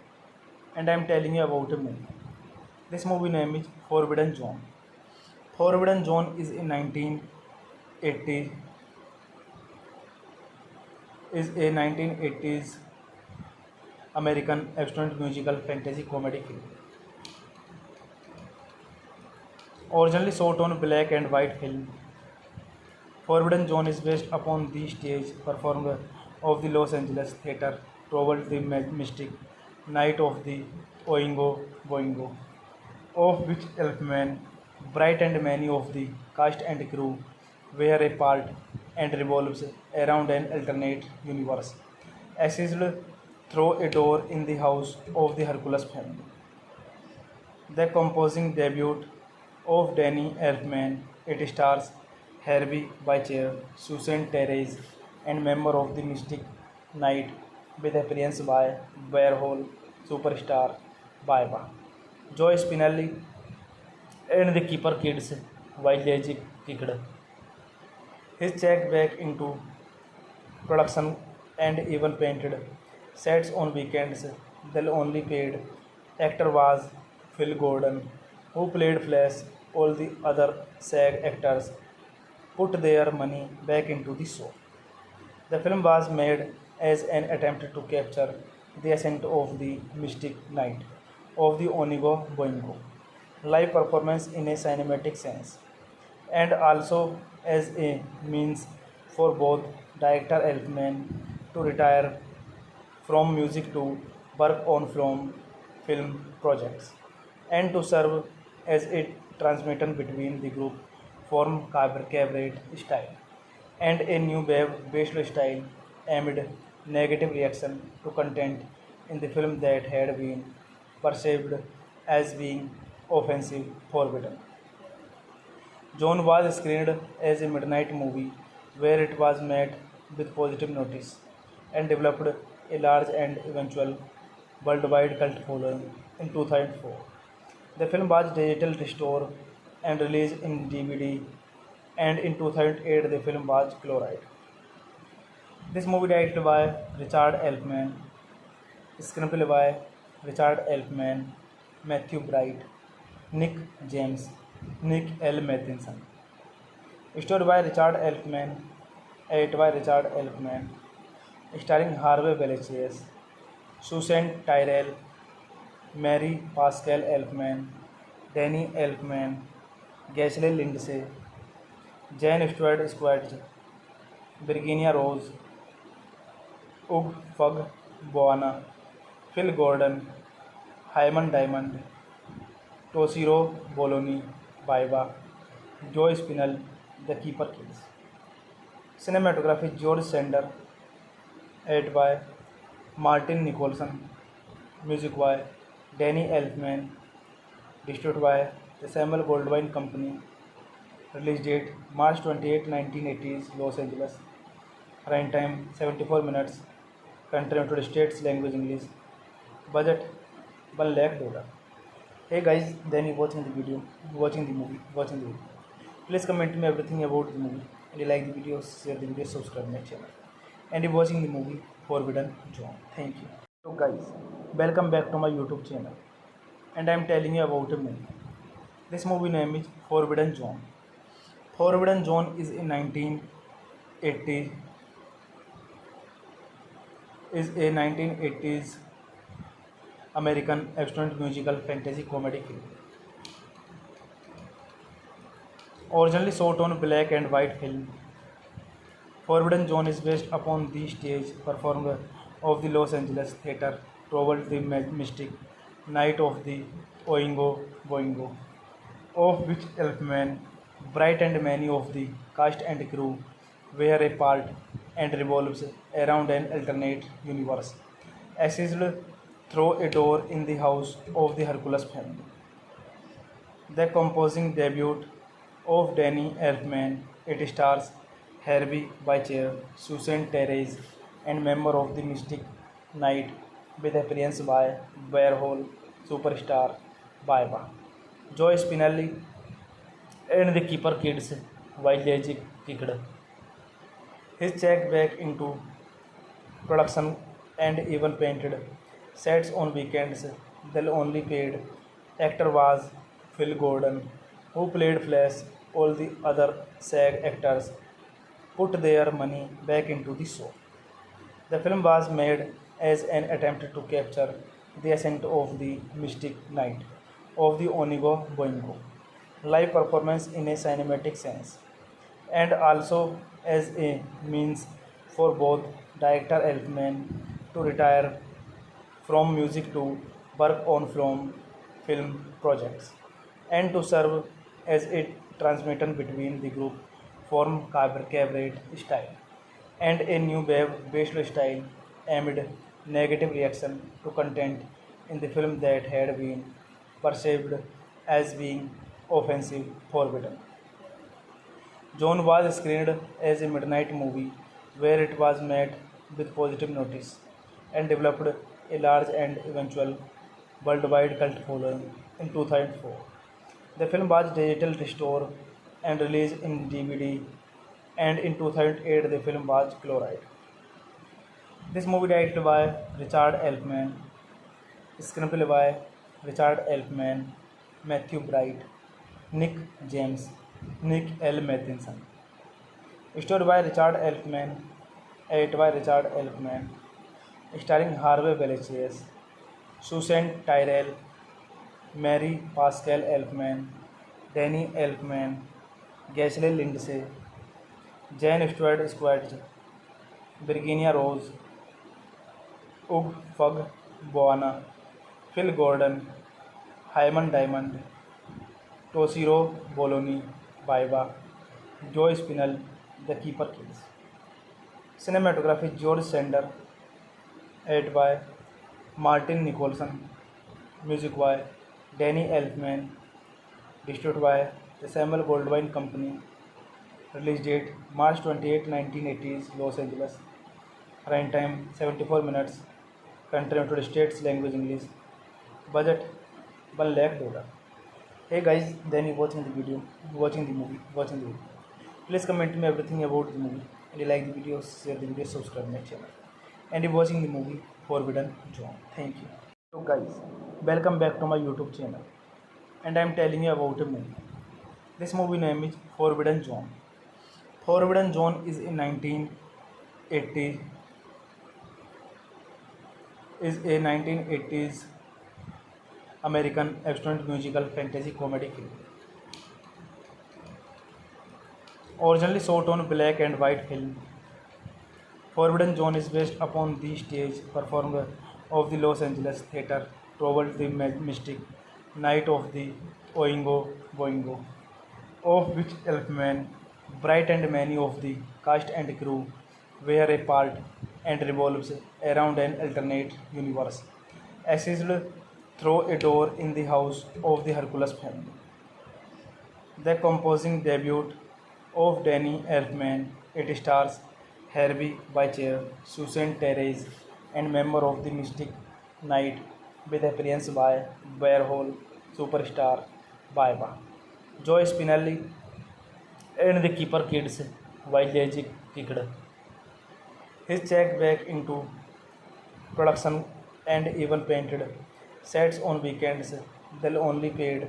And I am telling you about a movie. This movie name is Forbidden Zone. Forbidden Zone is a 1980s American action musical fantasy comedy film. Originally shot on black and white film, Forbidden Zone is based upon the stage performance of the Los Angeles theater Trouble the Mystic Night of the Oingo Boingo, of which Elfman, Bright and many of the cast and crew were a part and revolves around an alternate universe, accessed through a door in the house of the Hercules family. The composing debut of Danny Elfman, it stars Harvey Bicher, Susan Terese, and member of the Mystic Knight with appearance by Warhol superstar Baiba, Joe Spinelli, and the Keeper Kids, Vailegic kicked his check back into production and even painted sets on weekends. The only paid actor was Phil Gordon, who played Flash. All the other SAG actors put their money back into the show. The film was made as an attempt to capture the ascent of the mystic knight of the Onigo Boingo live performance in a cinematic sense, and also as a means for both director Elfman to retire from music to work on film projects, and to serve as a transmission between the group form cabaret style and a new wave based style amid negative reaction to content in the film that had been perceived as being offensive forbidden. John was screened as a midnight movie where it was met with positive notice and developed a large and eventual worldwide cult following in 2004. The film was digital restored and released in DVD, and in 2008 the film was chloride. This movie directed by Richard Elfman, screenplay by Richard Elfman, Matthew Bright, Nick James, Nick L. Matheson. Story by Richard Elfman, edited by Richard Elfman, starring Harvey Vallechais, Susan Tyrrell, Mary Pascal Elfman, Danny Elfman, Ghislaine Lindsay, Jane Stewart Squatch, Virginia Rose, Ug Fug Boana, Phil Gordon, Hyman Diamond, Toshiro Bologna, Baiba, Joe Spinell, The Keeper Kids. Cinematography George Sander, edited by Martin Nicholson, music by Danny Elfman, distributed by the Samuel Goldwyn Company. Release date March 28, 1980s, Los Angeles. Runtime 74 minutes. Country United States, language English. Budget $1 lakh. Hey guys, then you watching the video, watching the movie. Please comment me everything about the movie. And you like the video, share the video, subscribe my channel. And you watching the movie Forbidden Zone. Thank you. So guys, welcome back to my YouTube channel. And I am telling you about a movie. This movie name is Forbidden Zone. Forbidden Zone is in 1980 a 1980s American abstract musical fantasy comedy film. Originally shot on black and white film, Forbidden Zone is based upon the stage performance of the Los Angeles theater Trouble the Mystic Night of the Oingo Boingo, of which Elfman, Bright and many of the cast and crew were a part, and revolves around an alternate universe accessed through a door in the house of the Hercules family. The composing debut of Danny Elfman, it stars Harvey Bichir, Susan Therese, and member of the Mystic Knight, with appearance by Warhol superstar Baiba, Joe Spinelli, and the Keeper Kids, Village Kicked his check back into production and even painted sets on weekends. The only paid actor was Phil Gordon, who played Flash. All the other SAG actors put their money back into the show. The film was made as an attempt to capture the ascent of the mystic knight of the Onigo Boingo live performance in a cinematic sense, and also as a means for both director Elfman to retire from music to work on film projects, and to serve as a transmission between the group form cabaret style and a new wave based style amid negative reaction to content in the film that had been perceived as being offensive forbidden. John was screened as a midnight movie where it was met with positive notice and developed a large and eventual worldwide cult following in 2004. The film was digital restored and released in DVD, and in 2008 the film was chloride. This movie directed by Richard Elfman, screenplay by Richard Elfman, Matthew Bright, Nick James, Nick L. Matheson. Story by Richard Elfman, edited by Richard Elfman, starring Harvey Villechaize, Susan Tyrrell, Mary Pascal Elfman, Danny Elfman, Ghislaine Lindsay, Jane Stewart Squatch, Virginia Rose, Ug Fug Boana, Phil Gordon, Hyman Diamond, Toshiro Bologna, Baiba, Joe Spinell, The Keeper Kids. Cinematography George Sander, edited by Martin Nicholson, music by Danny Elfman, distributed by the Samuel Goldwyn Company. Release date March 28, 1980s, Los Angeles. Runtime 74 minutes. Country United States, language English. Budget $1 lakh. Hey guys, then you watching the video, watching the movie. Please comment me everything about the movie. And you like the video, share the video, subscribe my channel. And you watching the movie Forbidden Zone. Thank you. So guys, welcome back to my YouTube channel. And I am telling you about a movie. This movie name is Forbidden Zone. Forbidden Zone is in 1980 a 1980s American action musical fantasy comedy film. Originally shot on black and white film, Forbidden Zone is based upon the stage performance of the Los Angeles theater Trouble the Mystic Night of the Oingo Boingo, of which Elfman, Bright and many of the cast and crew were a part and revolves around an alternate universe, accessed through a door in the house of the Hercules family. The composing debut of Danny Elfman, it stars Harvey Bichir, Susan Therese, and member of the Mystic Knight, with appearance by Warhol superstar Baiba, Joe Spinelli, and the Keeper Kids, Vijay Kicked. His check back into production and even painted sets on weekends. The only paid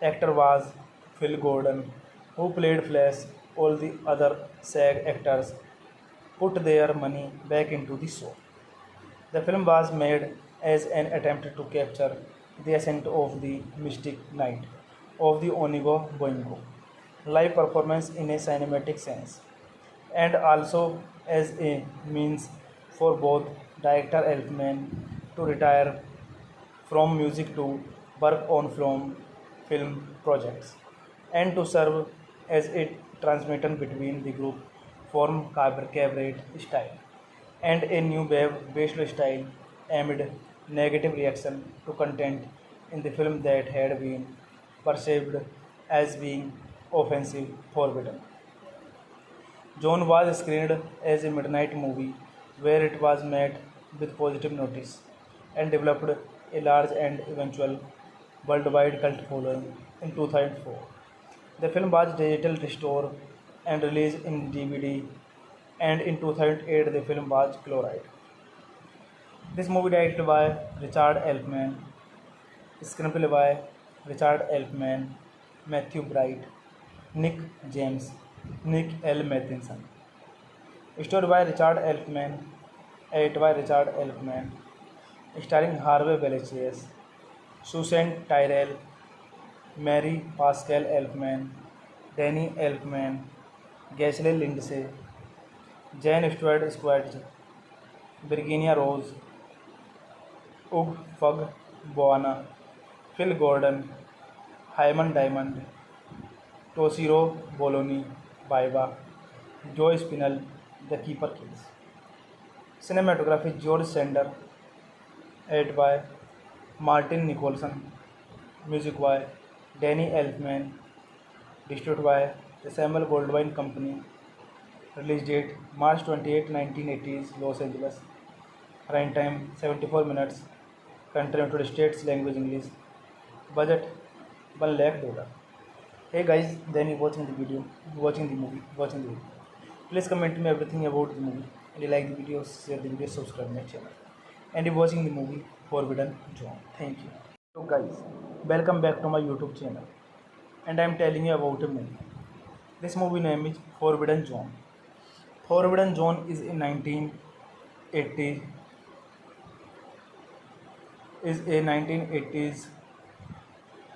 actor was Phil Gordon, who played Flash. All the other SAG actors put their money back into the show. The film was made as an attempt to capture the ascent of the Mystic Knight of the Onigo Boingo live performance in a cinematic sense, and also as a means for both director Elfman to retire from music to work on film projects, and to serve as a transmission between the group form cabaret style and a new wave based style amid negative reaction to content in the film that had been perceived as being offensive, forbidden. Zone was screened as a midnight movie where it was met with positive notice and developed a large and eventual worldwide cult following in 2004. The film was digital restored and released in DVD, and in 2008 the film was chloride. This movie directed by Richard Elfman, screenplay by Richard Elfman, Matthew Bright, Nick James, Nick L. Matheson. Story by Richard Elfman, edited by Richard Elfman, starring Harvey Villechaize, Susan Tyrrell, Mary Pascal Elfman, Danny Elfman, Ghislaine Lindsay, Jane Stewart Squatch, Virginia Rose, Ug Fug Boana, Phil Gordon, Hyman Diamond, Toshiro Bologna, Baiba, Joe Spinell, The Keeper Kids. Cinematography George Sander, edited by Martin Nicholson, music by Danny Elfman, distributed by the Samuel Goldwyn Company. Release date March 28, 1980s, Los Angeles. Runtime 74 minutes. Country United States, language English. Budget $1 lakh. Hey guys, then you watching the video, watching the movie. Please comment me everything about the movie. and you like the video, share the video, subscribe my channel. And you're watching the movie Forbidden Zone. Thank you. So guys, welcome back to my YouTube channel. And I'm telling you about a movie. This movie name is Forbidden Zone. Forbidden Zone is in 1980 is a 1980s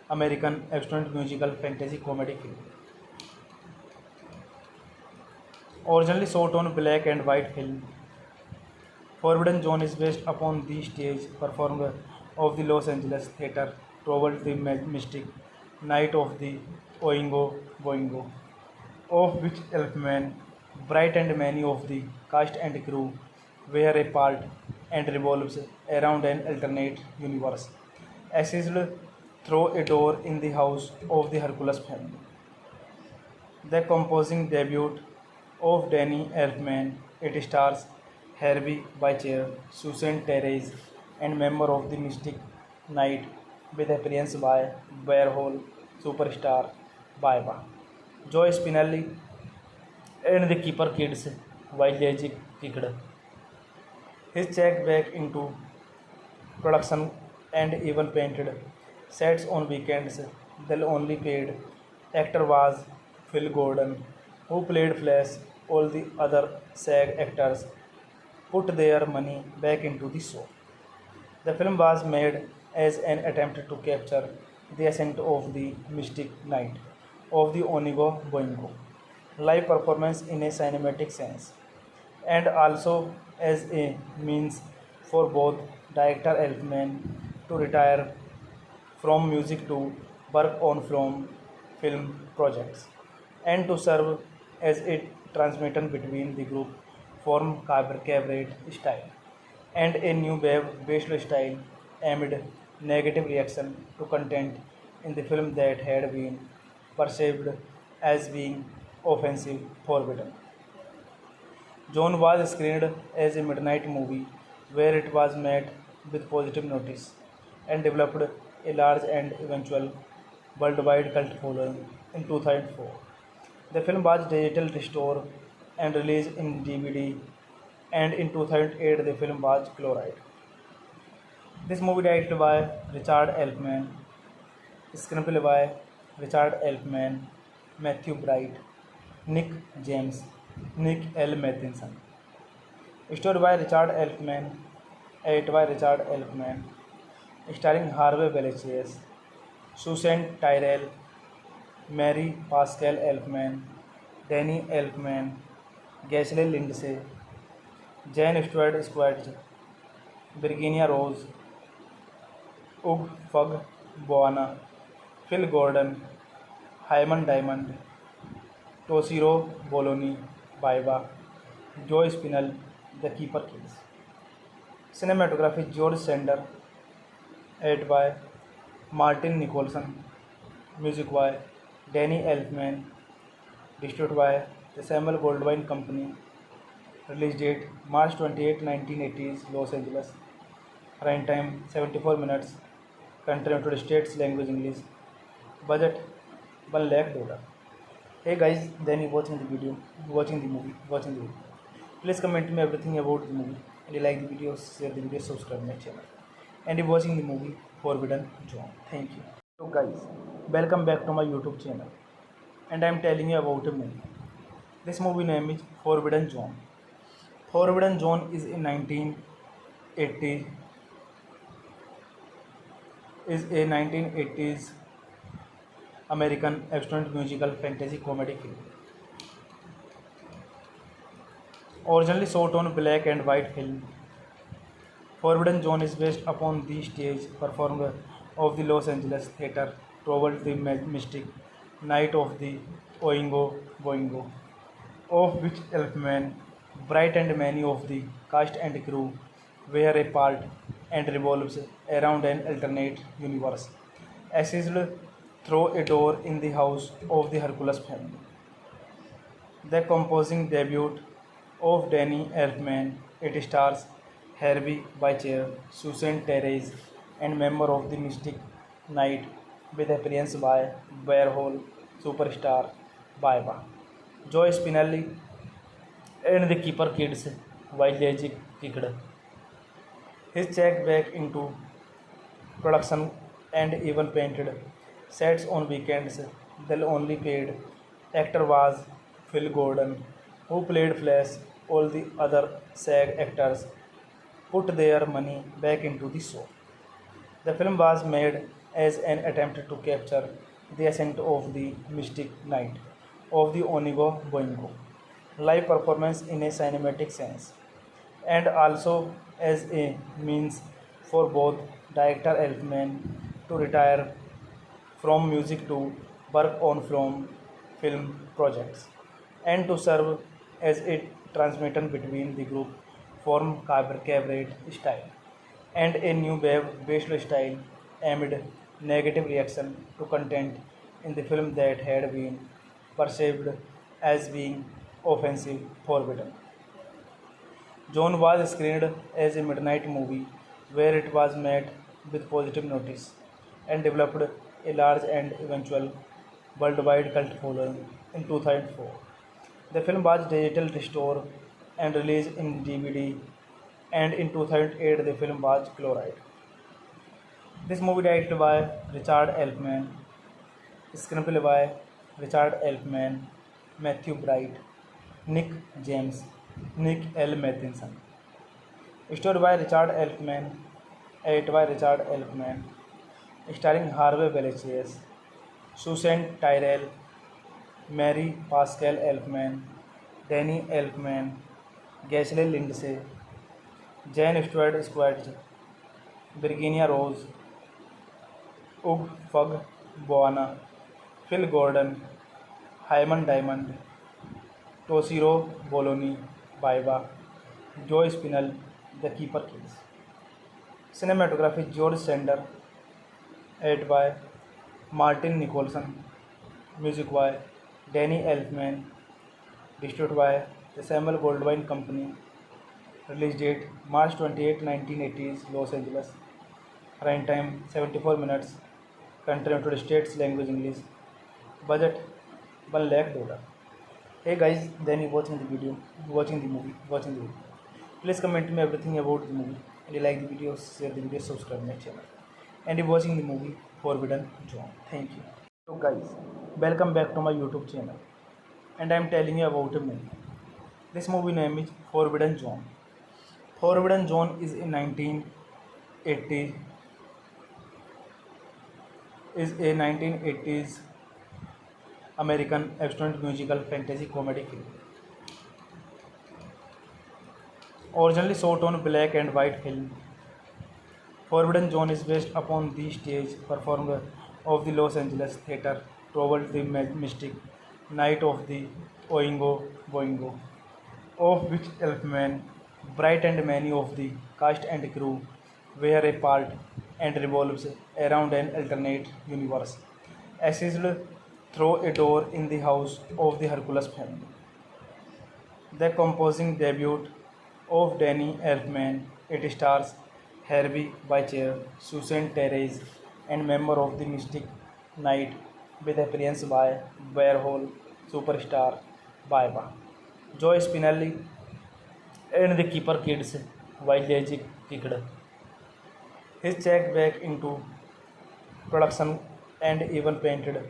American action musical fantasy comedy film. Originally shot on black and white film, Forbidden Zone is based upon the stage performance of the Los Angeles theater towards the mystic night of the Oingo Boingo, of which Elfman, Bright and many of the cast and crew were a part and revolves around an alternate universe, accessed through a door in the house of the Hercules family. The composing debut of Danny Elfman, it stars Harvey Bicher, Susan Therese, and member of the Mystic Knight with appearance by Bearhole superstar Baiba, Joe Spinelli, and the Keeper Kids by Legic Kicked. His check back into production and even painted sets on weekends. The only paid actor was Phil Gordon, who played Flash. All the other SAG actors put their money back into the show. The film was made as an attempt to capture the ascent of the Mystic Knight of the Onigo Boingo live performance in a cinematic sense, and also as a means for both director Elfman to retire from music to work on film projects, and to serve as a transmission between the group form cabaret style and a new wave based style amid negative reaction to content in the film that had been perceived as being offensive forbidden. John was screened as a midnight movie where it was met with positive notice and developed a large and eventual worldwide cult following in 2004. The film was digital restored and released in DVD, and in 2008 the film was chloride. This movie directed by Richard Elfman, screenplay by Richard Elfman, Matthew Bright, Nick James, Nick L. Matheson. Story by Richard Elfman, edited by Richard Elfman, starring Harvey Villechaize, Susan Tyrrell, Mary Pascal Elfman, Danny Elfman, Ghislaine Lindsay, Jane Stewart Squatch, Virginia Rose, Ug Fug Boana, Phil Gordon, Hyman Diamond, Toshiro Bologna, Baiba, Joe Spinell, The Keeper Kids. Cinematography George Sander, edited by Martin Nicholson, music by Danny Elfman, distributed by the Samuel Goldwyn Company. Release date March 28, 1980s, Los Angeles. Run time 74 minutes. Country United States, language English. Budget $1 lakh. Hey guys, then you watching the video, watching the movie. Please comment me everything about the movie. And you like the video, share the video, subscribe my channel. And you're watching the movie Forbidden Zone. Thank you. So guys, welcome back to my YouTube channel. And I'm telling you about a movie. This movie name is Forbidden Zone. Forbidden Zone is in 1980 is a 1980s American action musical fantasy comedy film. Originally shot on black and white film, Forbidden Zone is based upon the stage performance of the Los Angeles theater towards the mystic night of the Oingo Boingo, of which Elfman, Bright and many of the cast and crew were a part and revolves around an alternate universe, accessed through a door in the house of the Hercules family. The composing debut of Danny Elfman, it stars Harvey Bicher, Susan Therese, and member of the Mystic Knight with appearance by Bearhole superstar Baiba, Joe Spinelli, and the Keeper Kids while Legic kicked his check back into production and even painted sets on weekends. The only paid actor was Phil Gordon, who played Flash. All the other SAG actors put their money back into the show. The film was made as an attempt to capture the essence of the Mystic Night of the Onigo Boingo live performance in a cinematic sense, and also as a means for both director Elfman to retire from music to work on film projects, and to serve as a transmitter between the group form cabaret style and a new wave bachelor style amid negative reaction to content in the film that had been perceived as being offensive forbidden. John was screened as a midnight movie where it was met with positive notice and developed a large and eventual worldwide cult following in 2004. The film was digital restored and released in DVD, and in 2008 the film was chloride. This movie directed by Richard Elfman, screenplay by Richard Elfman, Matthew Bright, Nick James, Nick L. Matheson. Story by Richard Elfman, edited by Richard Elfman, starring Harvey Vallechairs, Susan Tyrrell, Mary Pascal Elfman, Danny Elfman, Giselle Lindsay, Jane Stewart Squatch, Virginia Rose, Ug Fug Boana, Phil Gordon, Hyman Diamond, Toshiro Bologna, Baiba, Joe Spinell, The Keeper Kids. Cinematography George Sander, edited by Martin Nicholson, music by Danny Elfman, distributed by the Samuel Goldwyn Company. Release date March 28, 1980s, Los Angeles. Running time 74 minutes. Country United States, language English. Budget $1 lakh. Hey guys, then you watching the video, watching the movie. Please comment me everything about the movie. And you like the video, share the video, subscribe my channel. And you watching the movie Forbidden Zone. Thank you. So guys, welcome back to my YouTube channel. And I am telling you about a movie. This movie name is Forbidden Zone. Forbidden Zone is a 1980s American abstract musical fantasy comedy film. Originally shot on black and white film, Forbidden Zone is based upon the stage performance of the Los Angeles theater Trouble the Mystic Night of the Oingo Boingo, of which Elfman, Bright and many of the cast and crew were a part, and revolves around an alternate universe accessed through a door in the house of the Hercules family. The composing debut of Danny Elfman, it stars Harvey Bicher, Susan Therese, and member of the Mystic Knight, with appearance by Warhol superstar Baiba, Joe Spinelli, and the Keeper Kids, while Legic kicked his check back into production and even painted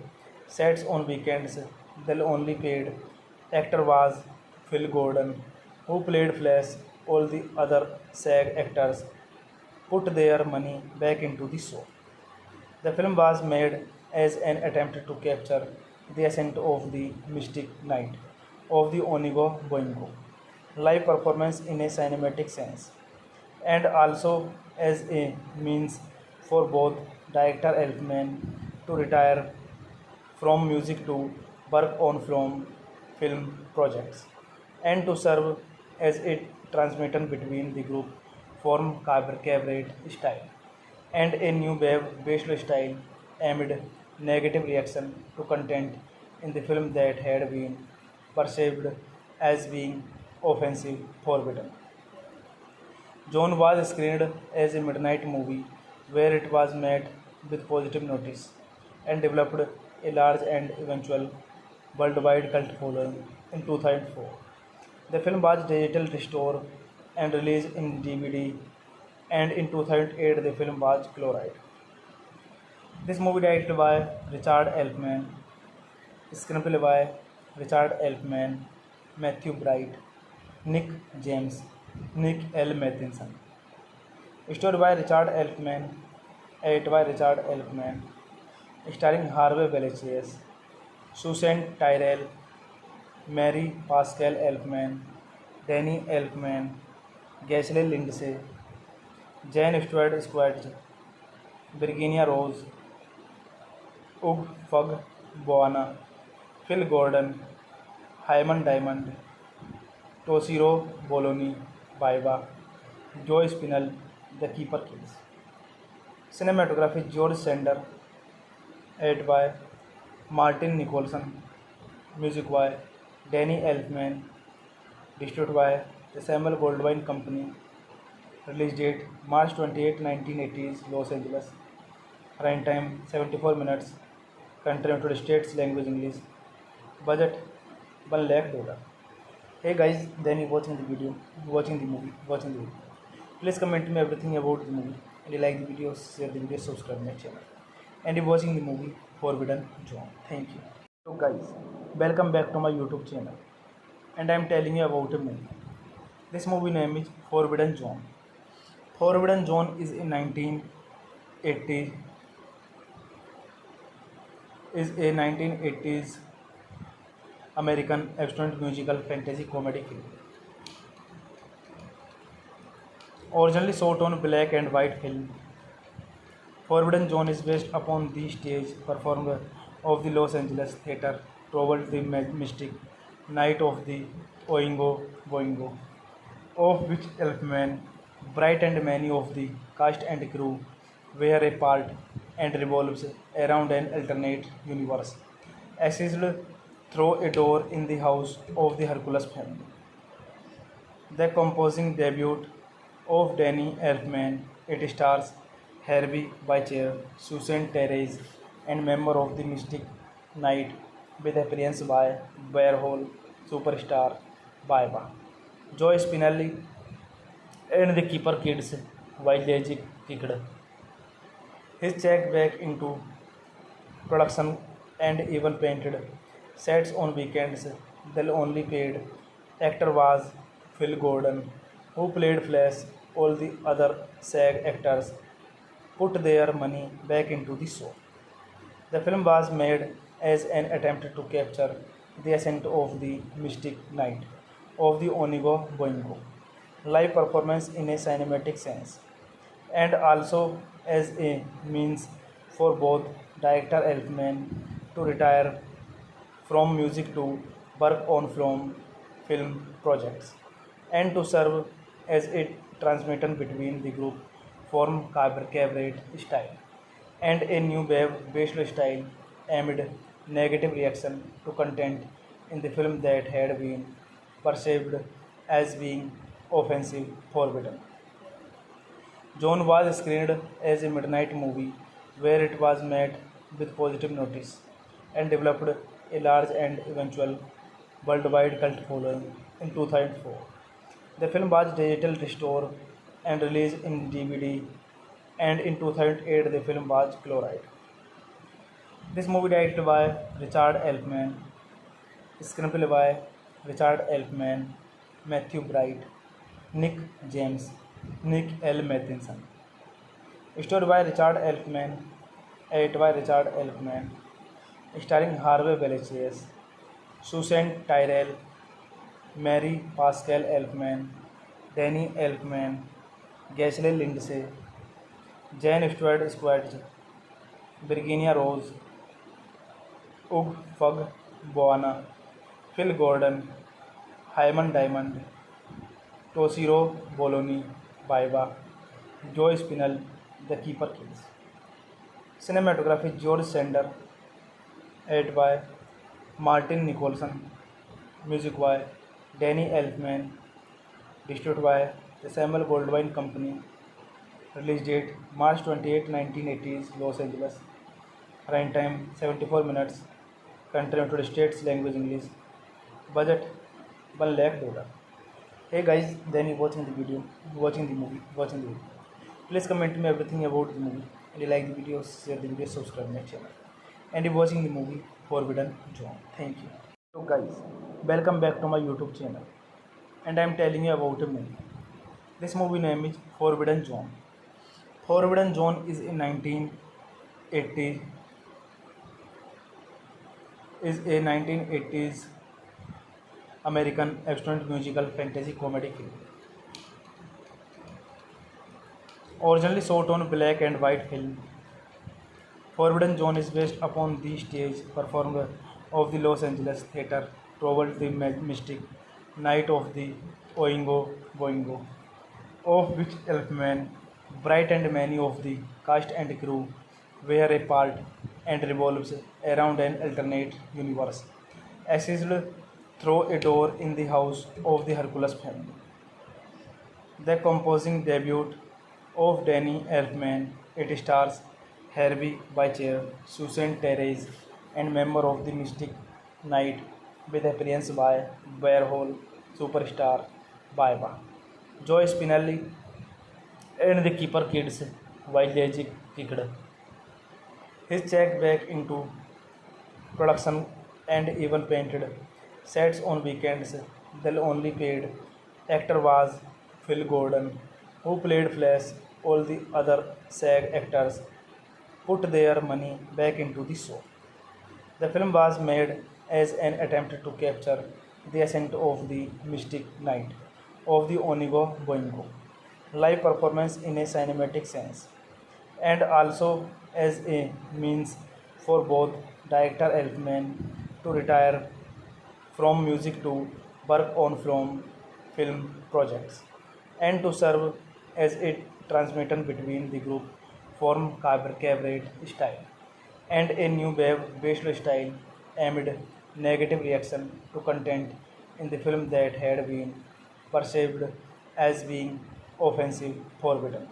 sets on weekends. The only paid actor was Phil Gordon, who played Flash. All the other SAG actors put their money back into the show. The film was made as an attempt to capture the essence of the Mystic Night of the Onigo Boingo live performance in a cinematic sense, and also as a means for both director Elfman to retire from music to work on film projects, and to serve as a transmitter between the group form cabaret style and a new wave bachelor style amid negative reaction to content in the film that had been perceived as being offensive forbidden. John was screened as a midnight movie where it was met with positive notice and developed a large and eventual worldwide cult following in 2004. The film was digital restored and released in DVD, and in 2008 the film was Chloride. This movie directed by Richard Elfman, screenplay by Richard Elfman, Matthew Bright, Nick James, Nick L. Matheson. Story by Richard Elfman, edited by Richard Elfman, starring Harvey Vallechairs, Susan Tyrrell, Mary Pascal Elfman, Danny Elfman, Ghislaine Lindsay, Jane Stewart Squatch, Virginia Rose, Ug Fug Boana, Phil Gordon, Hyman Diamond, Toshiro Bologna, Baiba, Joe Spinell, The Keeper Kids. Cinematography George Sander, edited by Martin Nicholson, music by Danny Elfman, distributed by the Samuel Goldwyn Company. Release date March 28, 1980s, Los Angeles. Run time 74 minutes. Country United States, language English. Budget $1 lakh. Hey guys, then you watching the video, watching the movie. Please comment me everything about the movie. And you like the video, share the video, subscribe my channel. And you watching the movie Forbidden Zone. Thank you. So guys, welcome back to my YouTube channel. And I am telling you about a movie. This movie name is Forbidden Zone. Forbidden Zone is a 1980s American action musical fantasy comedy film. Originally shot on black and white film, Forbidden Zone is based upon the stage performance of the Los Angeles theater Trouble the Mystic Night of the Oingo Boingo, of which Elfman, Bright and many of the cast and crew were a part, and revolves around an alternate universe accessed through a door in the house of the Hercules family. The composing debut of Danny Elfman, it stars Harvey Bichir, Susan Therese, and member of the Mystic Knight, with appearance by Bearhole superstar Baiba, Joe Spinelli, and the Keeper Kids, Village Kicked. His check back into production and even painted sets on weekends. The only paid actor was Phil Gordon, who played Flash. All the other SAG actors put their money back into the show. The film was made as an attempt to capture the ascent of the Mystic Knight of the Onigo Boingo live performance in a cinematic sense, and also as a means for both director Elfman to retire from music to work on film projects, and to serve as a transmitter between the group form cabaret style and a new wave based style amid negative reaction to content in the film that had been perceived as being offensive. Forbidden Zone was screened as a midnight movie where it was met with positive notice and developed a large and eventual worldwide cult following in 2004. The film was digital restored and released in DVD, and in 2008 the film was Chloride. This movie directed by Richard Elfman, screenplay by Richard Elfman, Matthew Bright, Nick James, Nick L. Matheson. Story by Richard Elfman, edited by Richard Elfman, starring Harvey Vallechairs, Susan Tyrrell, Mary Pascal Elfman, Danny Elfman, Ghislaine Lindsay, Jane Stewart Squatch, Virginia Rose, Ug Fug Boana, Phil Gordon, Hyman Diamond, Toshiro Bologna, Baiba, Joe Spinell, The Keeper Kids. Cinematography George Sander, edited by Martin Nicholson, music by Danny Elfman, distributed by the Samuel Goldwyn Company. Release date March 28, 1980s, Los Angeles. Run time 74 minutes. Country United States, language English. Budget $1 lakh. Hey guys, then you watching the video, watching the movie, watching the video. Please comment me everything about the movie. And you like the videos, share the video, subscribe my channel. And you watching the movie Forbidden Zone. Thank you. So guys, welcome back to my YouTube channel. And I'm telling you about a movie. This movie name is Forbidden Zone. Forbidden Zone is in 1980 1980s American action musical fantasy comedy film. Originally shot on black and white film, Forbidden Zone is based upon the stage performance of the Los Angeles theater Trouble the Mystic Night of the Oingo Boingo, of which Elfman, Bright and many of the cast and crew were a part and revolves around an alternate universe, accessed through a door in the house of the Hercules family. The composing debut of Danny Elfman, it stars Harvey Bicher, Susan Therese, and member of the Mystic Knight with appearance by Warhol superstar Baiba, Joe Spinelli, and the Keeper Kids, Village kicked his check back into production and even painted sets on weekends. The only paid actor was Phil Gordon, who played Flash. All the other SAG actors put their money back into the show. The film was made as an attempt to capture the ascent of the Mystic Knight of the Onigo Boingo live performance in a cinematic sense, and also as a means for both director Elfman to retire from music to work on film projects and to serve as a transmitter between the group form cabaret style and a new wave based style amid negative reaction to content in the film that had been perceived as being offensive forbidden.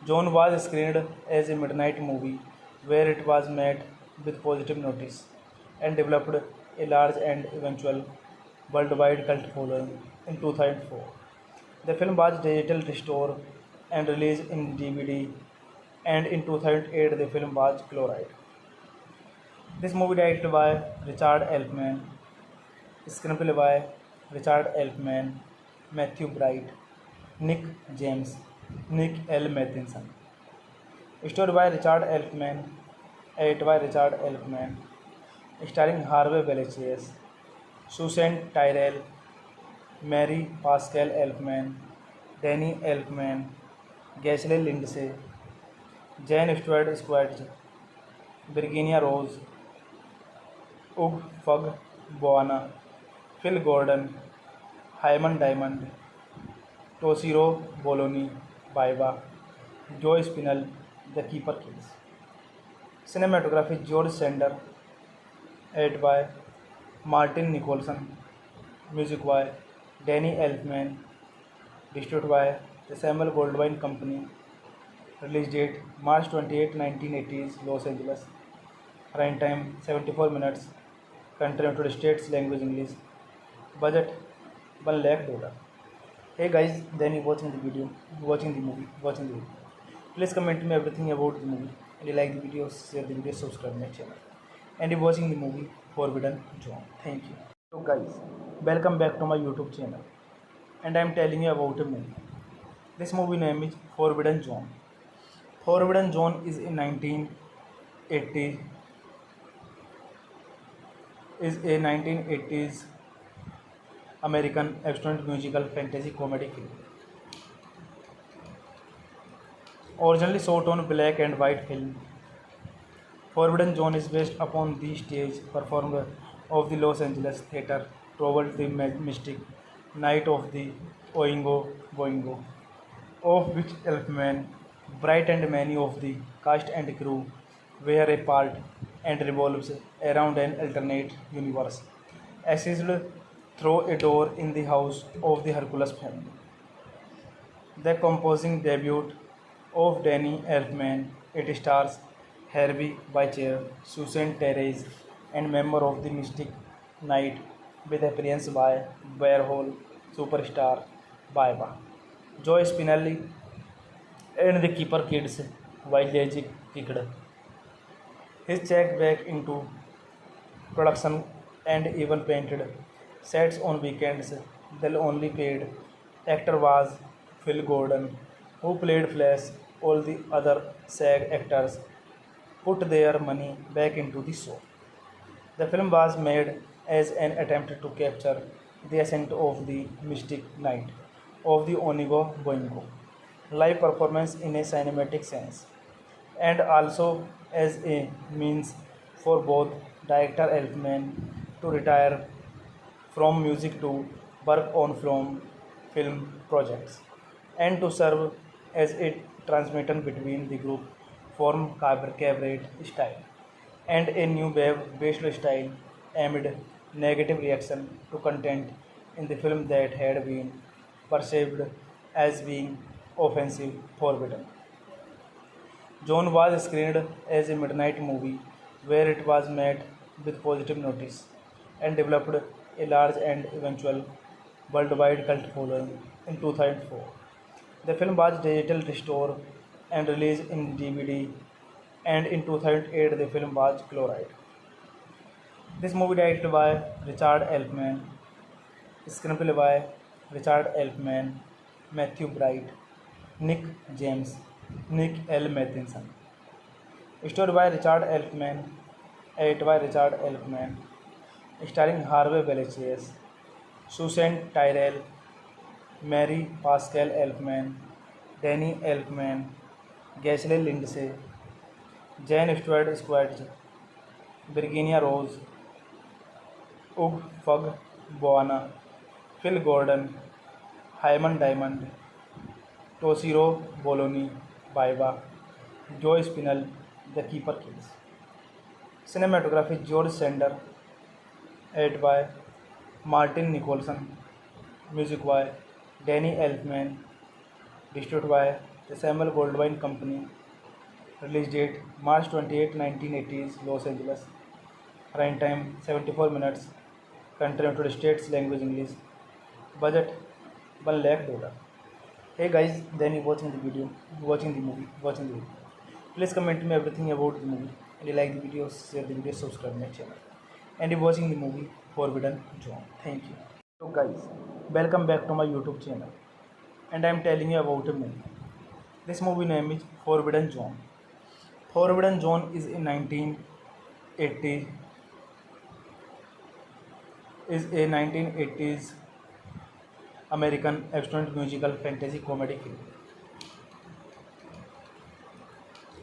John was screened as a midnight movie where it was met with positive notice and developed a large and eventual worldwide cult following in 2004. The film was digital restored and released in DVD, and in 2008 the film was chloride. This movie directed by Richard Elfman, screenplay by Richard Elfman, Matthew Bright, Nick James, Nick L. Matheson. Story by Richard Elfman, edited by Richard Elfman, starring Harvey Belafonte, Susan Tyrrell, Mary Pascal Elfman, Danny Elfman, Ghislaine Lindsay, Jane Stewart Squatch, Virginia Rose, Ug Fug Boana, Phil Gordon, Hyman Diamond, Toshiro Bologna, Baiba, Joe Spinell, The Keeper Kids. Cinematography George Sander, edited by Martin Nicholson, music by Danny Elfman, distributed by the Samuel Goldwyn Company. Release date March 28, 1980s, Los Angeles. Runtime 74 minutes. Country United States, language English. Budget $1 lakh. Hey guys, then you watching the video, watching the movie, watching the video. Please comment me everything about the movie. And you like the videos, share the video, subscribe my channel. And you watching the movie Forbidden Zone. Thank you. So guys, welcome back to my YouTube channel. And I'm telling you about a movie. This movie name is Forbidden Zone. Forbidden Zone is in 1980 1980s American action musical fantasy comedy film. Originally shot on black and white film, Forbidden Zone is based upon the stage performance of the Los Angeles theater Trouble the Mystic Night of the Oingo Boingo, of which Elfman, Bright and many of the cast and crew were a part and revolves around an alternate universe, accessed through a door in the house of the Hercules family. The composing debut of Danny Elfman, it stars Harvey Bicher, Susan Therese, and member of the Mystic Knight with appearance by Warhol superstar Baiba. Joe Spinelli and the keeper kids while Legic kicked his check back into production and even painted sets on weekends. The only paid actor was Phil Gordon, who played Flash. All the other SAG actors put their money back into the show. The film was made as an attempt to capture the essence of the mystic night of the Onigo Boingo live performance in a cinematic sense, and also as a means for both director Elfman to retire from music to work on film projects and to serve as a transmitter between the group form cabaret style and a new wave based style amid negative reaction to content in the film that had been perceived as being offensive forbidden. John was screened as a midnight movie where it was met with positive notice and developed a large and eventual worldwide cult following in 2004. The film was digital restored and released in DVD, and in 2008 the film was chloride. This movie directed by Richard Elfman, screenplay by Richard Elfman, Matthew Bright, Nick James, Nick L. Matheson. Story by Richard Elfman, edited by Richard Elfman, starring Harvey Villechaize, Susan Tyrrell, Mary Pascal Elfman, Danny Elfman, Giselle Lindsay, Jane Stewart Squatch, Virginia Rose, Ug Fug Boana, Phil Gordon, Hyman Diamond, Toshiro Bologna, Baiba, Joe Spinell, The Keeper Kids. Cinematography George Sander, edited by Martin Nicholson, music by Danny Elfman, distributed by the Samuel Goldwyn Company. Release date March 28, 1980s, Los Angeles. Runtime 74 minutes. Country United States, language English. Budget $1 lakh. Hey guys, then you watching the video, watching the movie, watching the video. Please comment me everything about the movie. And you like the video, share the video, subscribe my channel. And you watching the movie Forbidden Zone. Thank you. So guys, welcome back to my YouTube channel. And I am telling you about a movie. This movie name is Forbidden Zone. Forbidden Zone is in 1980 a 1980s American abstract musical fantasy comedy film.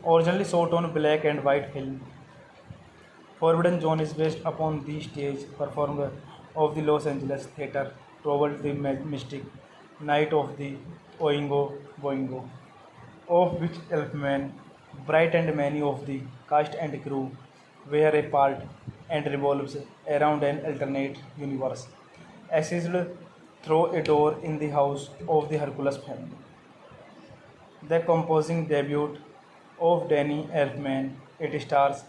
Originally shot on black and white film, Forbidden Zone is based upon the stage performance of the Los Angeles theater toward the mystic night of the Oingo Boingo, of which Elfman, Bright and many of the cast and crew were a part and revolves around an alternate universe, accessed through a door in the house of the Hercules family. The composing debut of Danny Elfman, it stars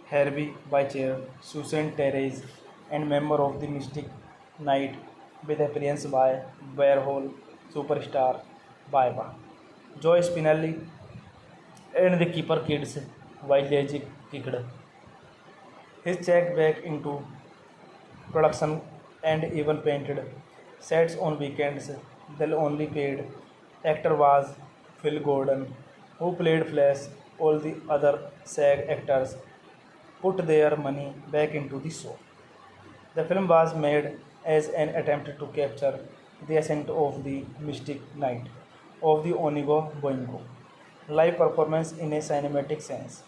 Harvey Bichir, Susan Therese, and member of the Mystic Knight with appearance by Warhol superstar Baiba, Joe Spinelli, and the keeper kids while Legic kicked his check back into production and even painted sets on weekends. The only paid actor was Phil Gordon, who played Flash. All the other SAG actors put their money back into the show. The film was made as an attempt to capture the essence of the mystic night of the Onigo Boingo live performance in a cinematic sense,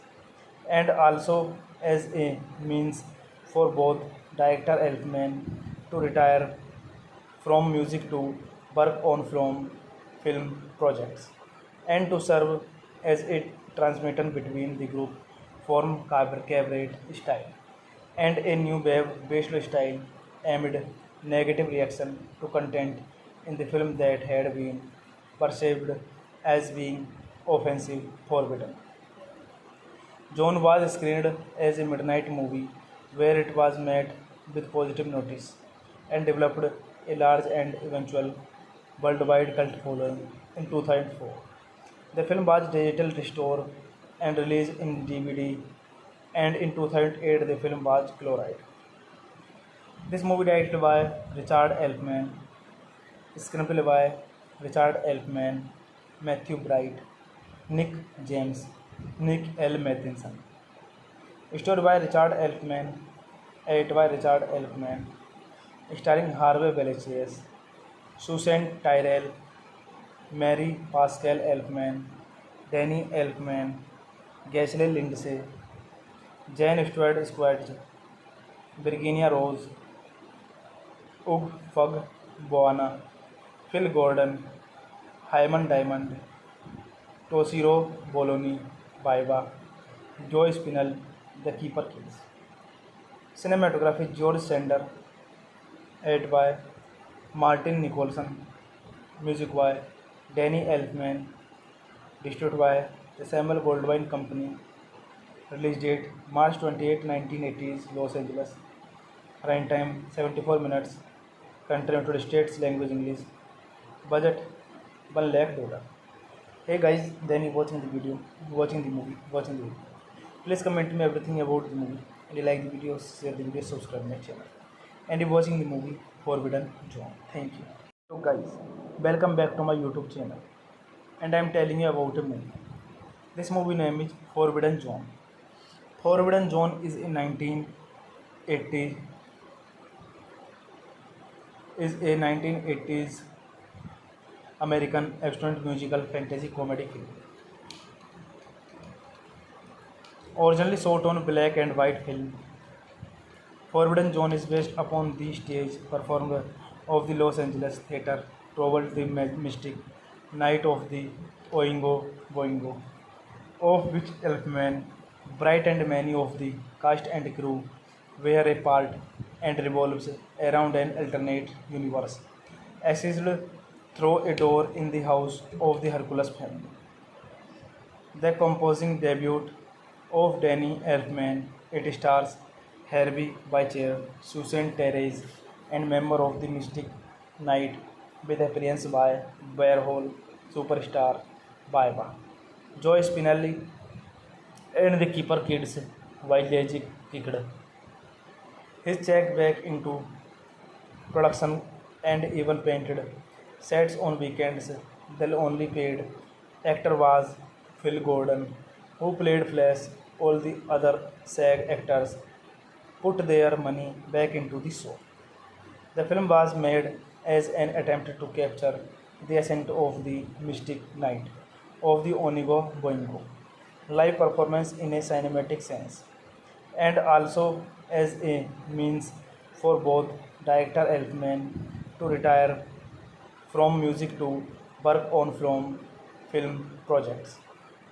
and also as a means for both director Elfman to retire from music to work on film projects and to serve as a transmitter between the group form cabaret style and a new wave based style amid negative reaction to content in the film that had been perceived as being offensive forbidden. John was screened as a midnight movie where it was met with positive notice and developed a large and eventual worldwide cult following in 2004. The film was digital restored and released in DVD, and in 2008 the film was glorified. This movie directed by Richard Elfman, screenplay by Richard Elfman, Matthew Bright, Nick James, Nick L. Matheson. Story by Richard Elfman, edited by Richard Elfman, starring Harvey Villechaize, Susan Tyrrell, Mary Pascal Elfman, Danny Elfman, Ghislaine Lindsay, Jane Stewart Squatch, Virginia Rose, Ug Fug Boana, Phil Gordon, Hyman Diamond, Toshiro Bologna, Baiba, Joe Spinell, The Keeper Kids. Cinematography George Sander, edited by Martin Nicholson, music by Danny Elfman, distributed by the Samuel Goldwyn Company. Release date March 28, 1980s, Los Angeles. Runtime 74 minutes. Country United States, language English. Budget $1 lakh. Hey guys, then you watching the video, watching the movie. Please comment me everything about the movie. And you like the video, share the video, subscribe my channel. And you watching the movie Forbidden Zone. Thank you. So guys, welcome back to my YouTube channel. And I am telling you about a movie. This movie name is Forbidden Zone. Forbidden Zone is in 1980s American action musical fantasy comedy film. Originally shot on black and white film, Forbidden Zone is based upon the stage performance of the Los Angeles theater Trouble the Mystic Night of the Oingo Boingo, of which Elfman, Bright and many of the cast and crew were a part, and revolves around an alternate universe accessed through a door in the house of the Hercules family. The composing debut of Danny Elfman, it stars Harvey Bichir, Susan Therese, and member of the Mystic Knight, with appearance by Warhol superstar Baiba, Joe Spinelli, and the Keeper Kids, Village Kid. His check back into production and even painted sets on weekends. The only paid actor was Phil Gordon, who played Flash. All the other SAG actors put their money back into the show. The film was made as an attempt to capture the ascent of the Mystic Knight of the Onigo Boingo live performance in a cinematic sense, and also as a means for both director Elfman to retire from music to work on film projects,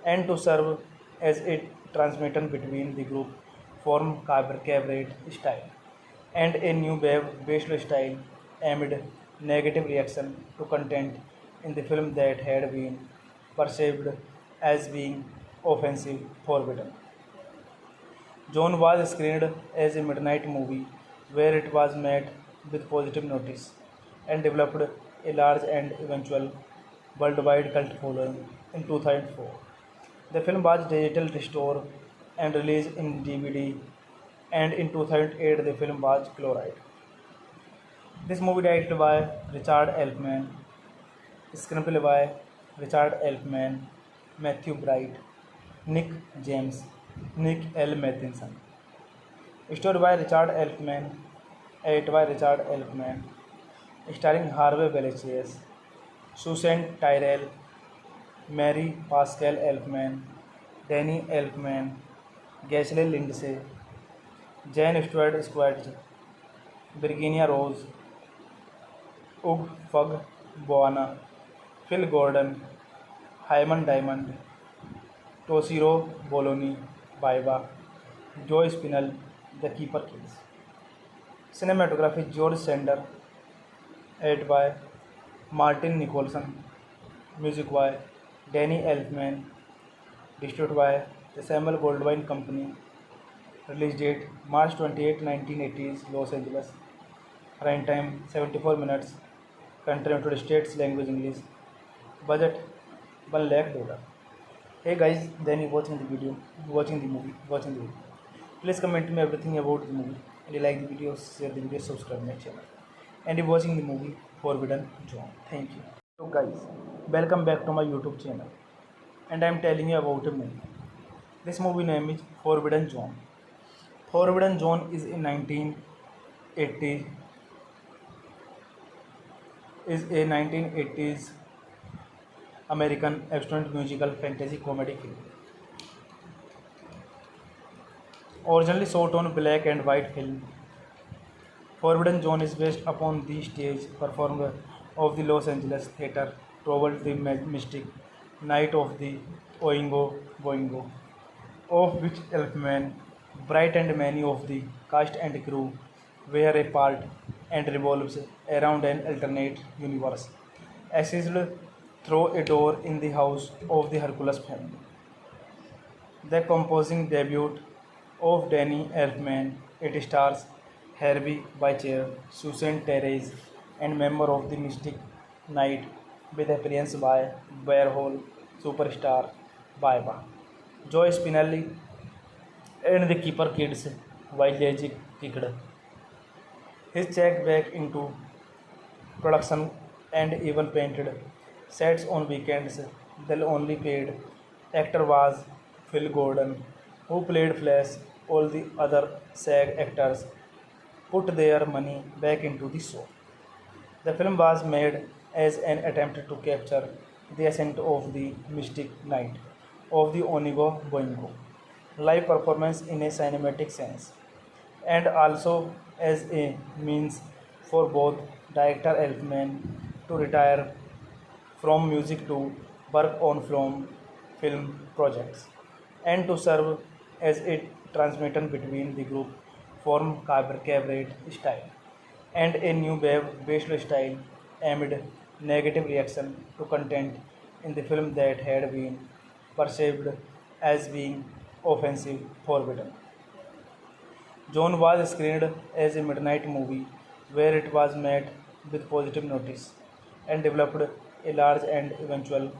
and to serve as a transmission between the group form cabaret style and a new wave based style amid negative reaction to content in the film that had been perceived as being offensive. Forbidden Zone was screened as a midnight movie where it was met with positive notice and developed a large and eventual worldwide cult following in 2004. The film was digital restored and released in DVD, and in 2008 the film was glorified. This movie directed by Richard Elfman, screenplay by Richard Elfman, Matthew Bright, Nick James, Nick L. Matheson. Story by Richard Elfman, edited by Richard Elfman, starring Harvey Villechaize, Susan Tyrrell, Mary Pascal Elfman, Danny Elfman, Ghislaine Lindsay, Jane Stewart Squatch, Virginia Rose, Ug Fug Boana, Phil Gordon, Hyman Diamond, Toshiro Bologna, Baiba, Joe Spinell, The Keeper Kids. Cinematography George Sander, edited by Martin Nicholson, music by Danny Elfman, distributed by the Samuel Goldwyn Company. Release date March 28, 1980s, Los Angeles. Run time 74 minutes. Country United States, language English. Budget $1 lakh. Hey guys, then you watching the video, watching the video. Please comment me everything about the movie. And you like the video, share the video, subscribe my channel. And you watching the movie Forbidden Zone. Thank you. So guys, welcome back to my YouTube channel. And I am telling you about a movie. This movie name is Forbidden Zone. Forbidden Zone is in 1980 a 1980s American abstract musical fantasy comedy film. Originally shot on black and white film, Forbidden Zone is based upon the stage performance of the Los Angeles theater Troubled the Mystic Night of the Oingo Boingo, of which Elfman, Bright and many of the cast and crew were a part and revolves around an alternate universe, accessed through a door in the house of the Hercules family. The composing debut of Danny Elfman, it stars Harvey Bicher, Susan Terese, and member of the Mystic Knight, with appearance by Warhol superstar Baiba, Joe Spinelli, and the Keeper Kids, Vijay Kicked. His check back into production and even painted sets on weekends. The only paid actor was Phil Gordon, who played Flash. All the other SAG actors put their money back into the show. The film was made as an attempt to capture the ascent of the Mystic Knight of the Onigo Boingo live performance in a cinematic sense, and also as a means for both director Elfman to retire from music to work on film projects, and to serve as a transmission between the group form cabaret style and a new wave based style amid negative reaction to content in the film that had been perceived as being offensive, forbidden. John was screened as a midnight movie where it was met with positive notice and developed a large and eventual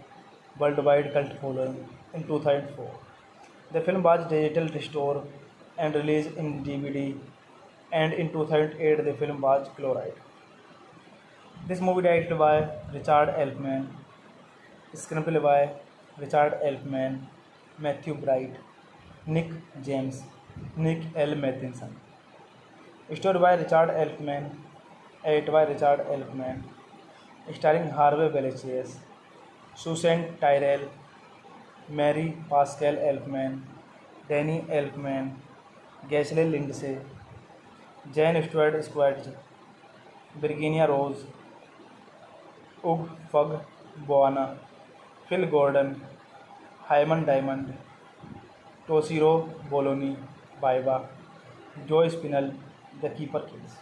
worldwide cult following in 2004. The film was digital restored and released in DVD, and in 2008 the film was chloride. This movie directed by Richard Elfman, screenplay by Richard Elfman, Matthew Bright, Nick James, Nick L. Matheson. Story by Richard Elfman, edited by Richard Elfman, starring Harvey Belafonte, Susan Tyrrell, Mary Pascal Elfman, Danny Elfman, Ghislaine Lindsay, Jane Stewart Squatch, Virginia Rose, Ug Fug Boana, Phil Gordon, Hyman Diamond, Toshiro Bologna, Baiba, Joe Spinell, The Keeper Kids.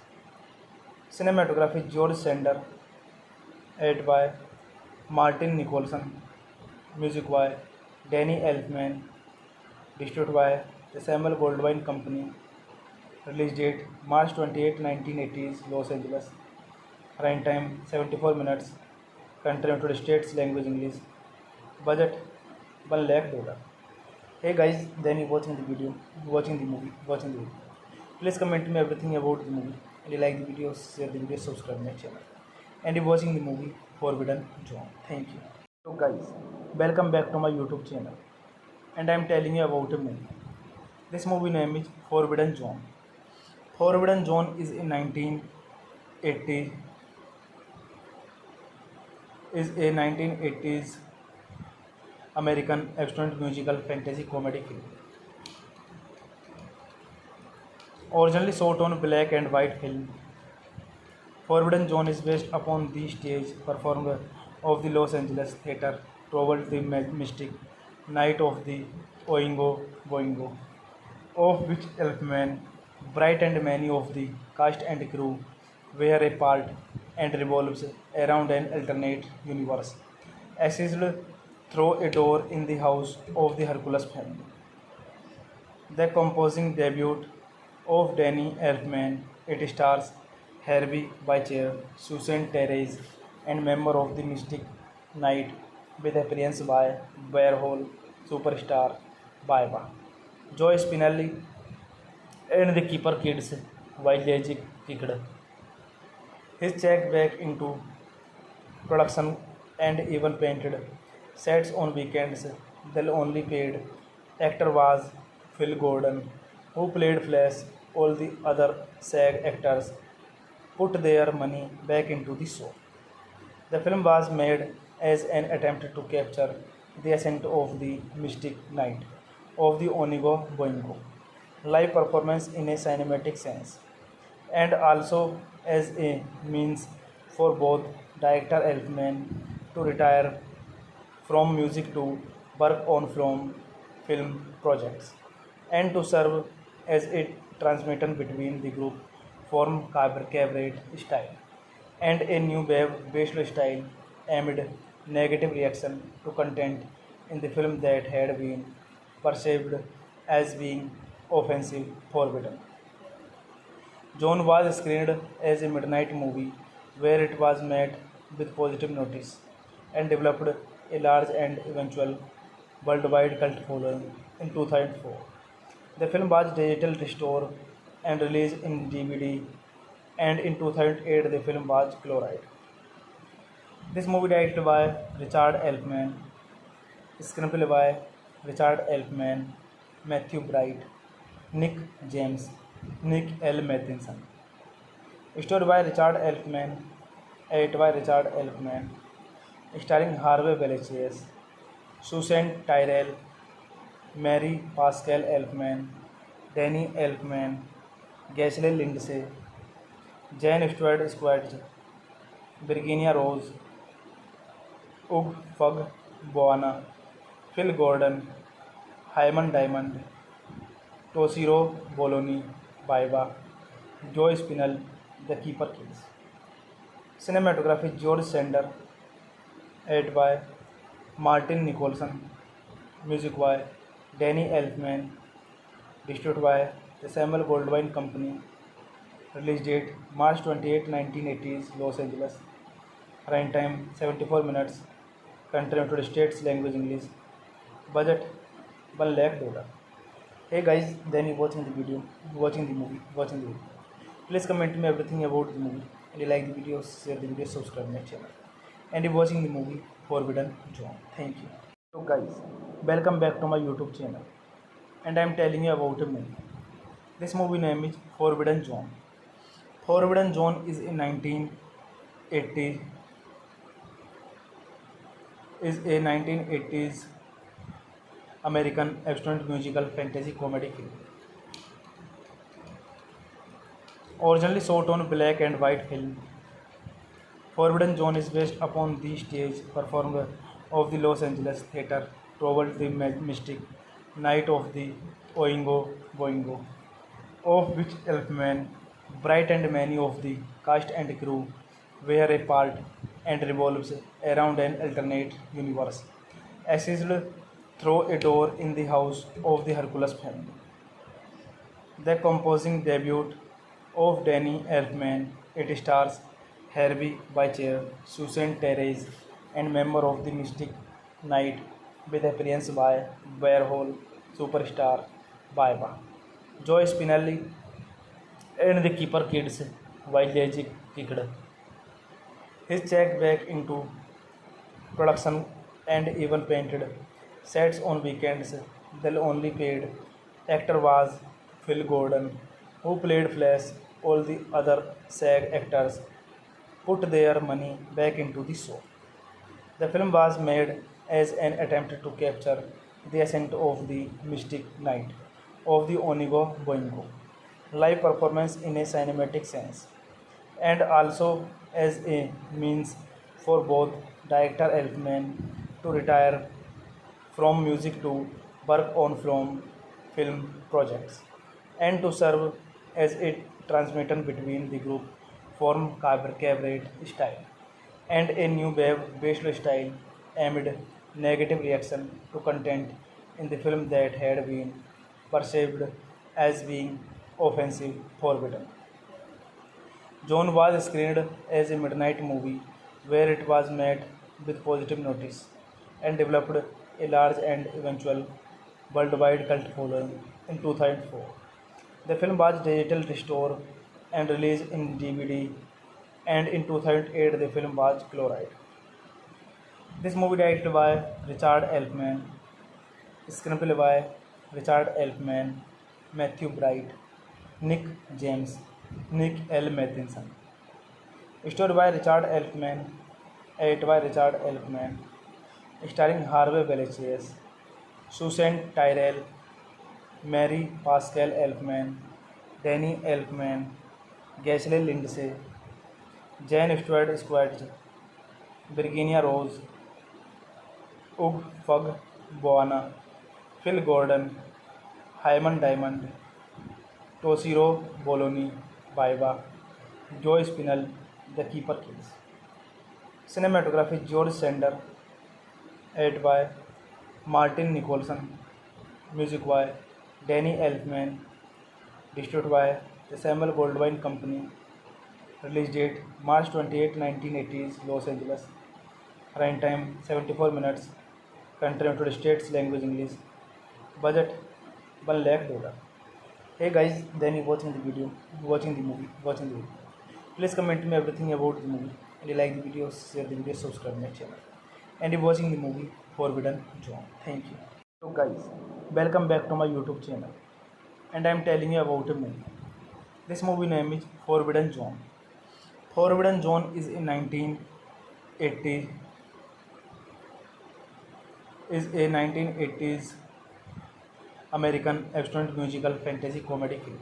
Cinematography George Sander, edited by Martin Nicholson, music by Danny Elfman, distributed by the Samuel Goldwyn Company. Release date March 28, 1980s, Los Angeles. Run time 74 minutes. Country United States, language English. Budget $1 lakh. Hey guys, then you watching the video, watching the video. Please comment me everything about the movie. And you like the video, share the video, subscribe my channel. And you watching the movie Forbidden Zone. Thank you. So guys, welcome back to my YouTube channel. And I am telling you about a movie. This movie name is Forbidden Zone. Forbidden Zone is in 1980 a 1980s American abstract musical fantasy comedy film. Originally shot on black and white film, Forbidden Zone is based upon the stage performance of the Los Angeles theater Troubled the Mystic Night of the Oingo Boingo, of which Elfman, Bright and many of the cast and crew were a part and revolves around an alternate universe, accessed through a door in the house of the Hercules family. The composing debut of Danny Elfman, it stars Harvey Bichir, Susan Terrace, and member of the Mystic Knight, with appearance by Warhol superstar Baiba, Joe Spinelli, and the Keeper Kids, Vaileji Kicked. His check back into production and even painted sets on weekends. The only paid actor was Phil Gordon, who played Flash. All the other SAG actors put their money back into the show. The film was made as an attempt to capture the essence of the Mystic Knight of the Onigo Boingo live performance in a cinematic sense, and also as a means for both director Elfman to retire from music to work on film projects, and to serve as a transmitter between the group form cabaret style and a new wave bachelor style amid negative reaction to content in the film that had been perceived as being offensive forbidden. John was screened as a midnight movie where it was met with positive notice and developed a large and eventual worldwide cult following in 2004. The film was digital restored and released in DVD, and in 2008 the film was chloride. This movie directed by Richard Elfman, screenplay by Richard Elfman, Matthew Bright, Nick James, Nick L. Matheson. Story by Richard Elfman, edited by Richard Elfman, starring Harvey Villechaize, Susan Tyrrell, Mary Pascal Elfman, Danny Elfman, Ghislaine Lindsay, Jane Stewart Squatch, Virginia Rose, Ug Fug Boana, Phil Gordon, Hyman Diamond, Toshiro Bologna, Baiba, Joe Spinell, The Keeper Kids. Cinematography George Sander, edited by Martin Nicholson, music by Danny Elfman, distributed by the Samuel Goldwyn Company. Release date March 28, 1980s, Los Angeles. Running time 74 minutes. Country United States, language English. Budget $1 lakh. Hey guys, then you watching the video, watching the movie. Please comment me everything about the movie. And you like the video, share the video, subscribe my channel. And you watching the movie Forbidden Zone. Thank you. So guys, welcome back to my YouTube channel. And I am telling you about a movie. This movie name is Forbidden Zone. Forbidden Zone is a 1980s American abstract musical fantasy comedy film. Originally shot on black and white film, Forbidden Zone is based upon the stage performer of the Los Angeles theater Trouble the Mystic Night of the Oingo Boingo, of which Elfman, Bright and many of the cast and crew were a part, and revolves around an alternate universe accessed through a door in the house of the Hercules family. The composing debut of Danny Elfman, it stars Harvey Bichir, Susan Terrace, and member of the Mystic Knight, with appearance by Warhol superstar Baiba, Joe Spinelli, and the Keeper Kids, Vaileji Kicked. His check back into production and even painted sets on weekends. The only paid actor was Phil Gordon, who played Flash. All the other SAG actors put their money back into the show. The film was made as an attempt to capture the essence of the Mystic Knight of the Onigo Boingo live performance in a cinematic sense, and also as a means for both director Elfman to retire from music to work on film projects, and to serve as a transmitter between the group form cabaret style and a new wave bachelor style amid negative reaction to content in the film that had been perceived as being offensive forbidden. John was screened as a midnight movie where it was met with positive notice and developed a large and eventual worldwide cult following in 2004. The film was digital restored and released in DVD, and in 2008 the film was glorified. This movie directed by Richard Elfman, screenplay by Richard Elfman, Matthew Bright, Nick James, Nick L. Matheson. Story by Richard Elfman, edited by Richard Elfman, starring Harvey Vallechairs, Susan Tyrrell, Mary Pascal Elfman, Danny Elfman, Ghislaine Lindsay, Jane Stewart Squatch, Virginia Rose, Ug Fug Boana, Phil Gordon, Hyman Diamond, Toshiro Bologna, Baiba, Joe Spinell, The Keeper Kids. Cinematography George Sander, edited by Martin Nicholson, music by Danny Elfman, distributed by the Samuel Goldwyn Company. Release date March 28, 1980s, Los Angeles. Running time 74 minutes. Country United States, language English. Budget $1 lakh. Hey guys, then you watching the video, watching the movie. Please comment me everything about the movie. And you like the video, share the video, subscribe my channel. And you watching the movie Forbidden Zone. Thank you. So guys, welcome back to my YouTube channel. And I am telling you about a movie. This movie name is Forbidden Zone. Forbidden Zone is a 1980s American action musical fantasy comedy film.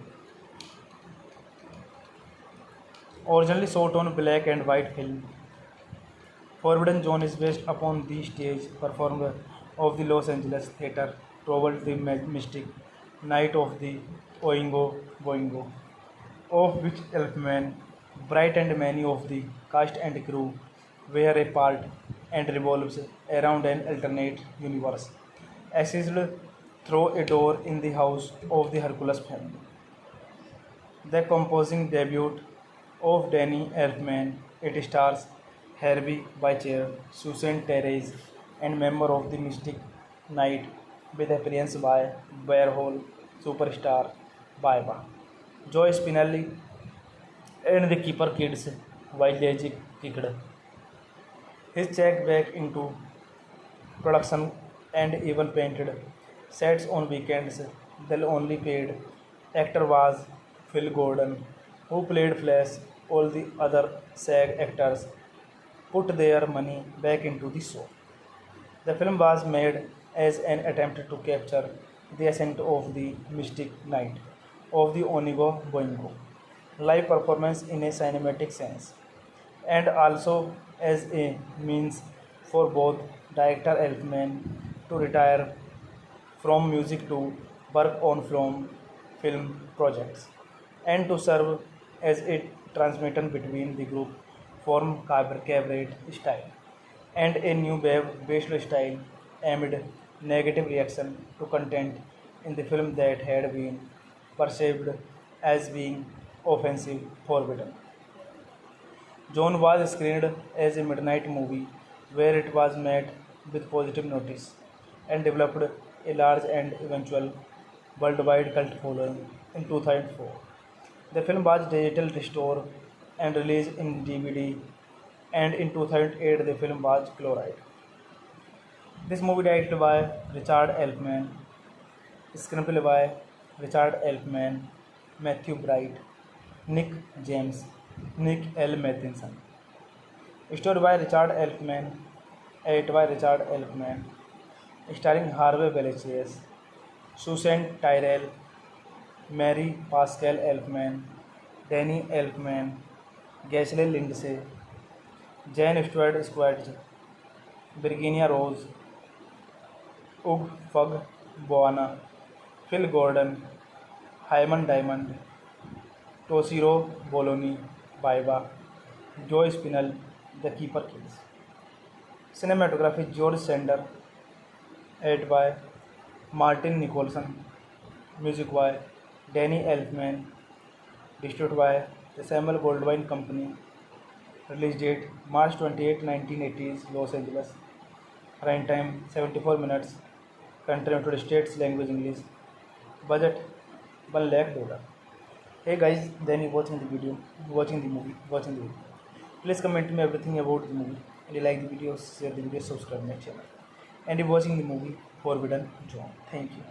Originally shot on black and white film, Forbidden Zone is based upon the stage performance of the Los Angeles theater Trouble the Mystic Night of the Oingo Boingo, of which Elfman, Bright and many of the cast and crew were a part and revolves around an alternate universe, accessed through a door in the house of the Hercules family. The composing debut of Danny Elfman, it stars Harvey Bichir, Susan Therese, and member of the Mystic Knight, with appearance by Bearhole superstar Baiba, Joe Spinelli, and the Keeper Kids, Village Kicked. His check back into production and even painted sets on weekends. The only paid actor was Phil Gordon, who played Flash. All the other SAG actors put their money back into the show. The film was made as an attempt to capture the ascent of the Mystic Knight of the Onigo Boingo live performance in a cinematic sense, and also as a means for both director Elfman to retire from music to work on film projects, and to serve as a transmitter between the group form cabaret style and a new wave based style amid negative reaction to content in the film that had been perceived as being offensive forbidden. John was screened as a midnight movie where it was met with positive notice and developed a large and eventual worldwide cult following in 2004. The film was digital restored and released in DVD, and in 2008 the film was glorified. This movie directed by Richard Elfman, screenplay by Richard Elfman, Matthew Bright, Nick James, Nick L. Matheson. Story by Richard Elfman, edited by Richard Elfman, starring Harvey Vallechairs, Susan Tyrrell, Mary Pascal Elfman, Danny Elfman, Ghislaine Lindsay, Jane Stewart Squatch, Virginia Rose, Ug Fug Boana, Phil Gordon, Hyman Diamond, Toshiro Bologna, Baiba, Joe Spinell, The Keeper Kids. Cinematography George Sander, edited by Martin Nicholson, music by Danny Elfman, distributed by The Samuel Goldwyn Company. Release date March 28, 1980s, Los Angeles. Run time 74 minutes. Country United States, language English. Budget $1 lakh. Hey guys, then you watching the video, watching the movie, watching the video. Please comment me everything about the movie. And you like the video, share the video, subscribe my channel. And you watching the movie Forbidden Zone. Thank you.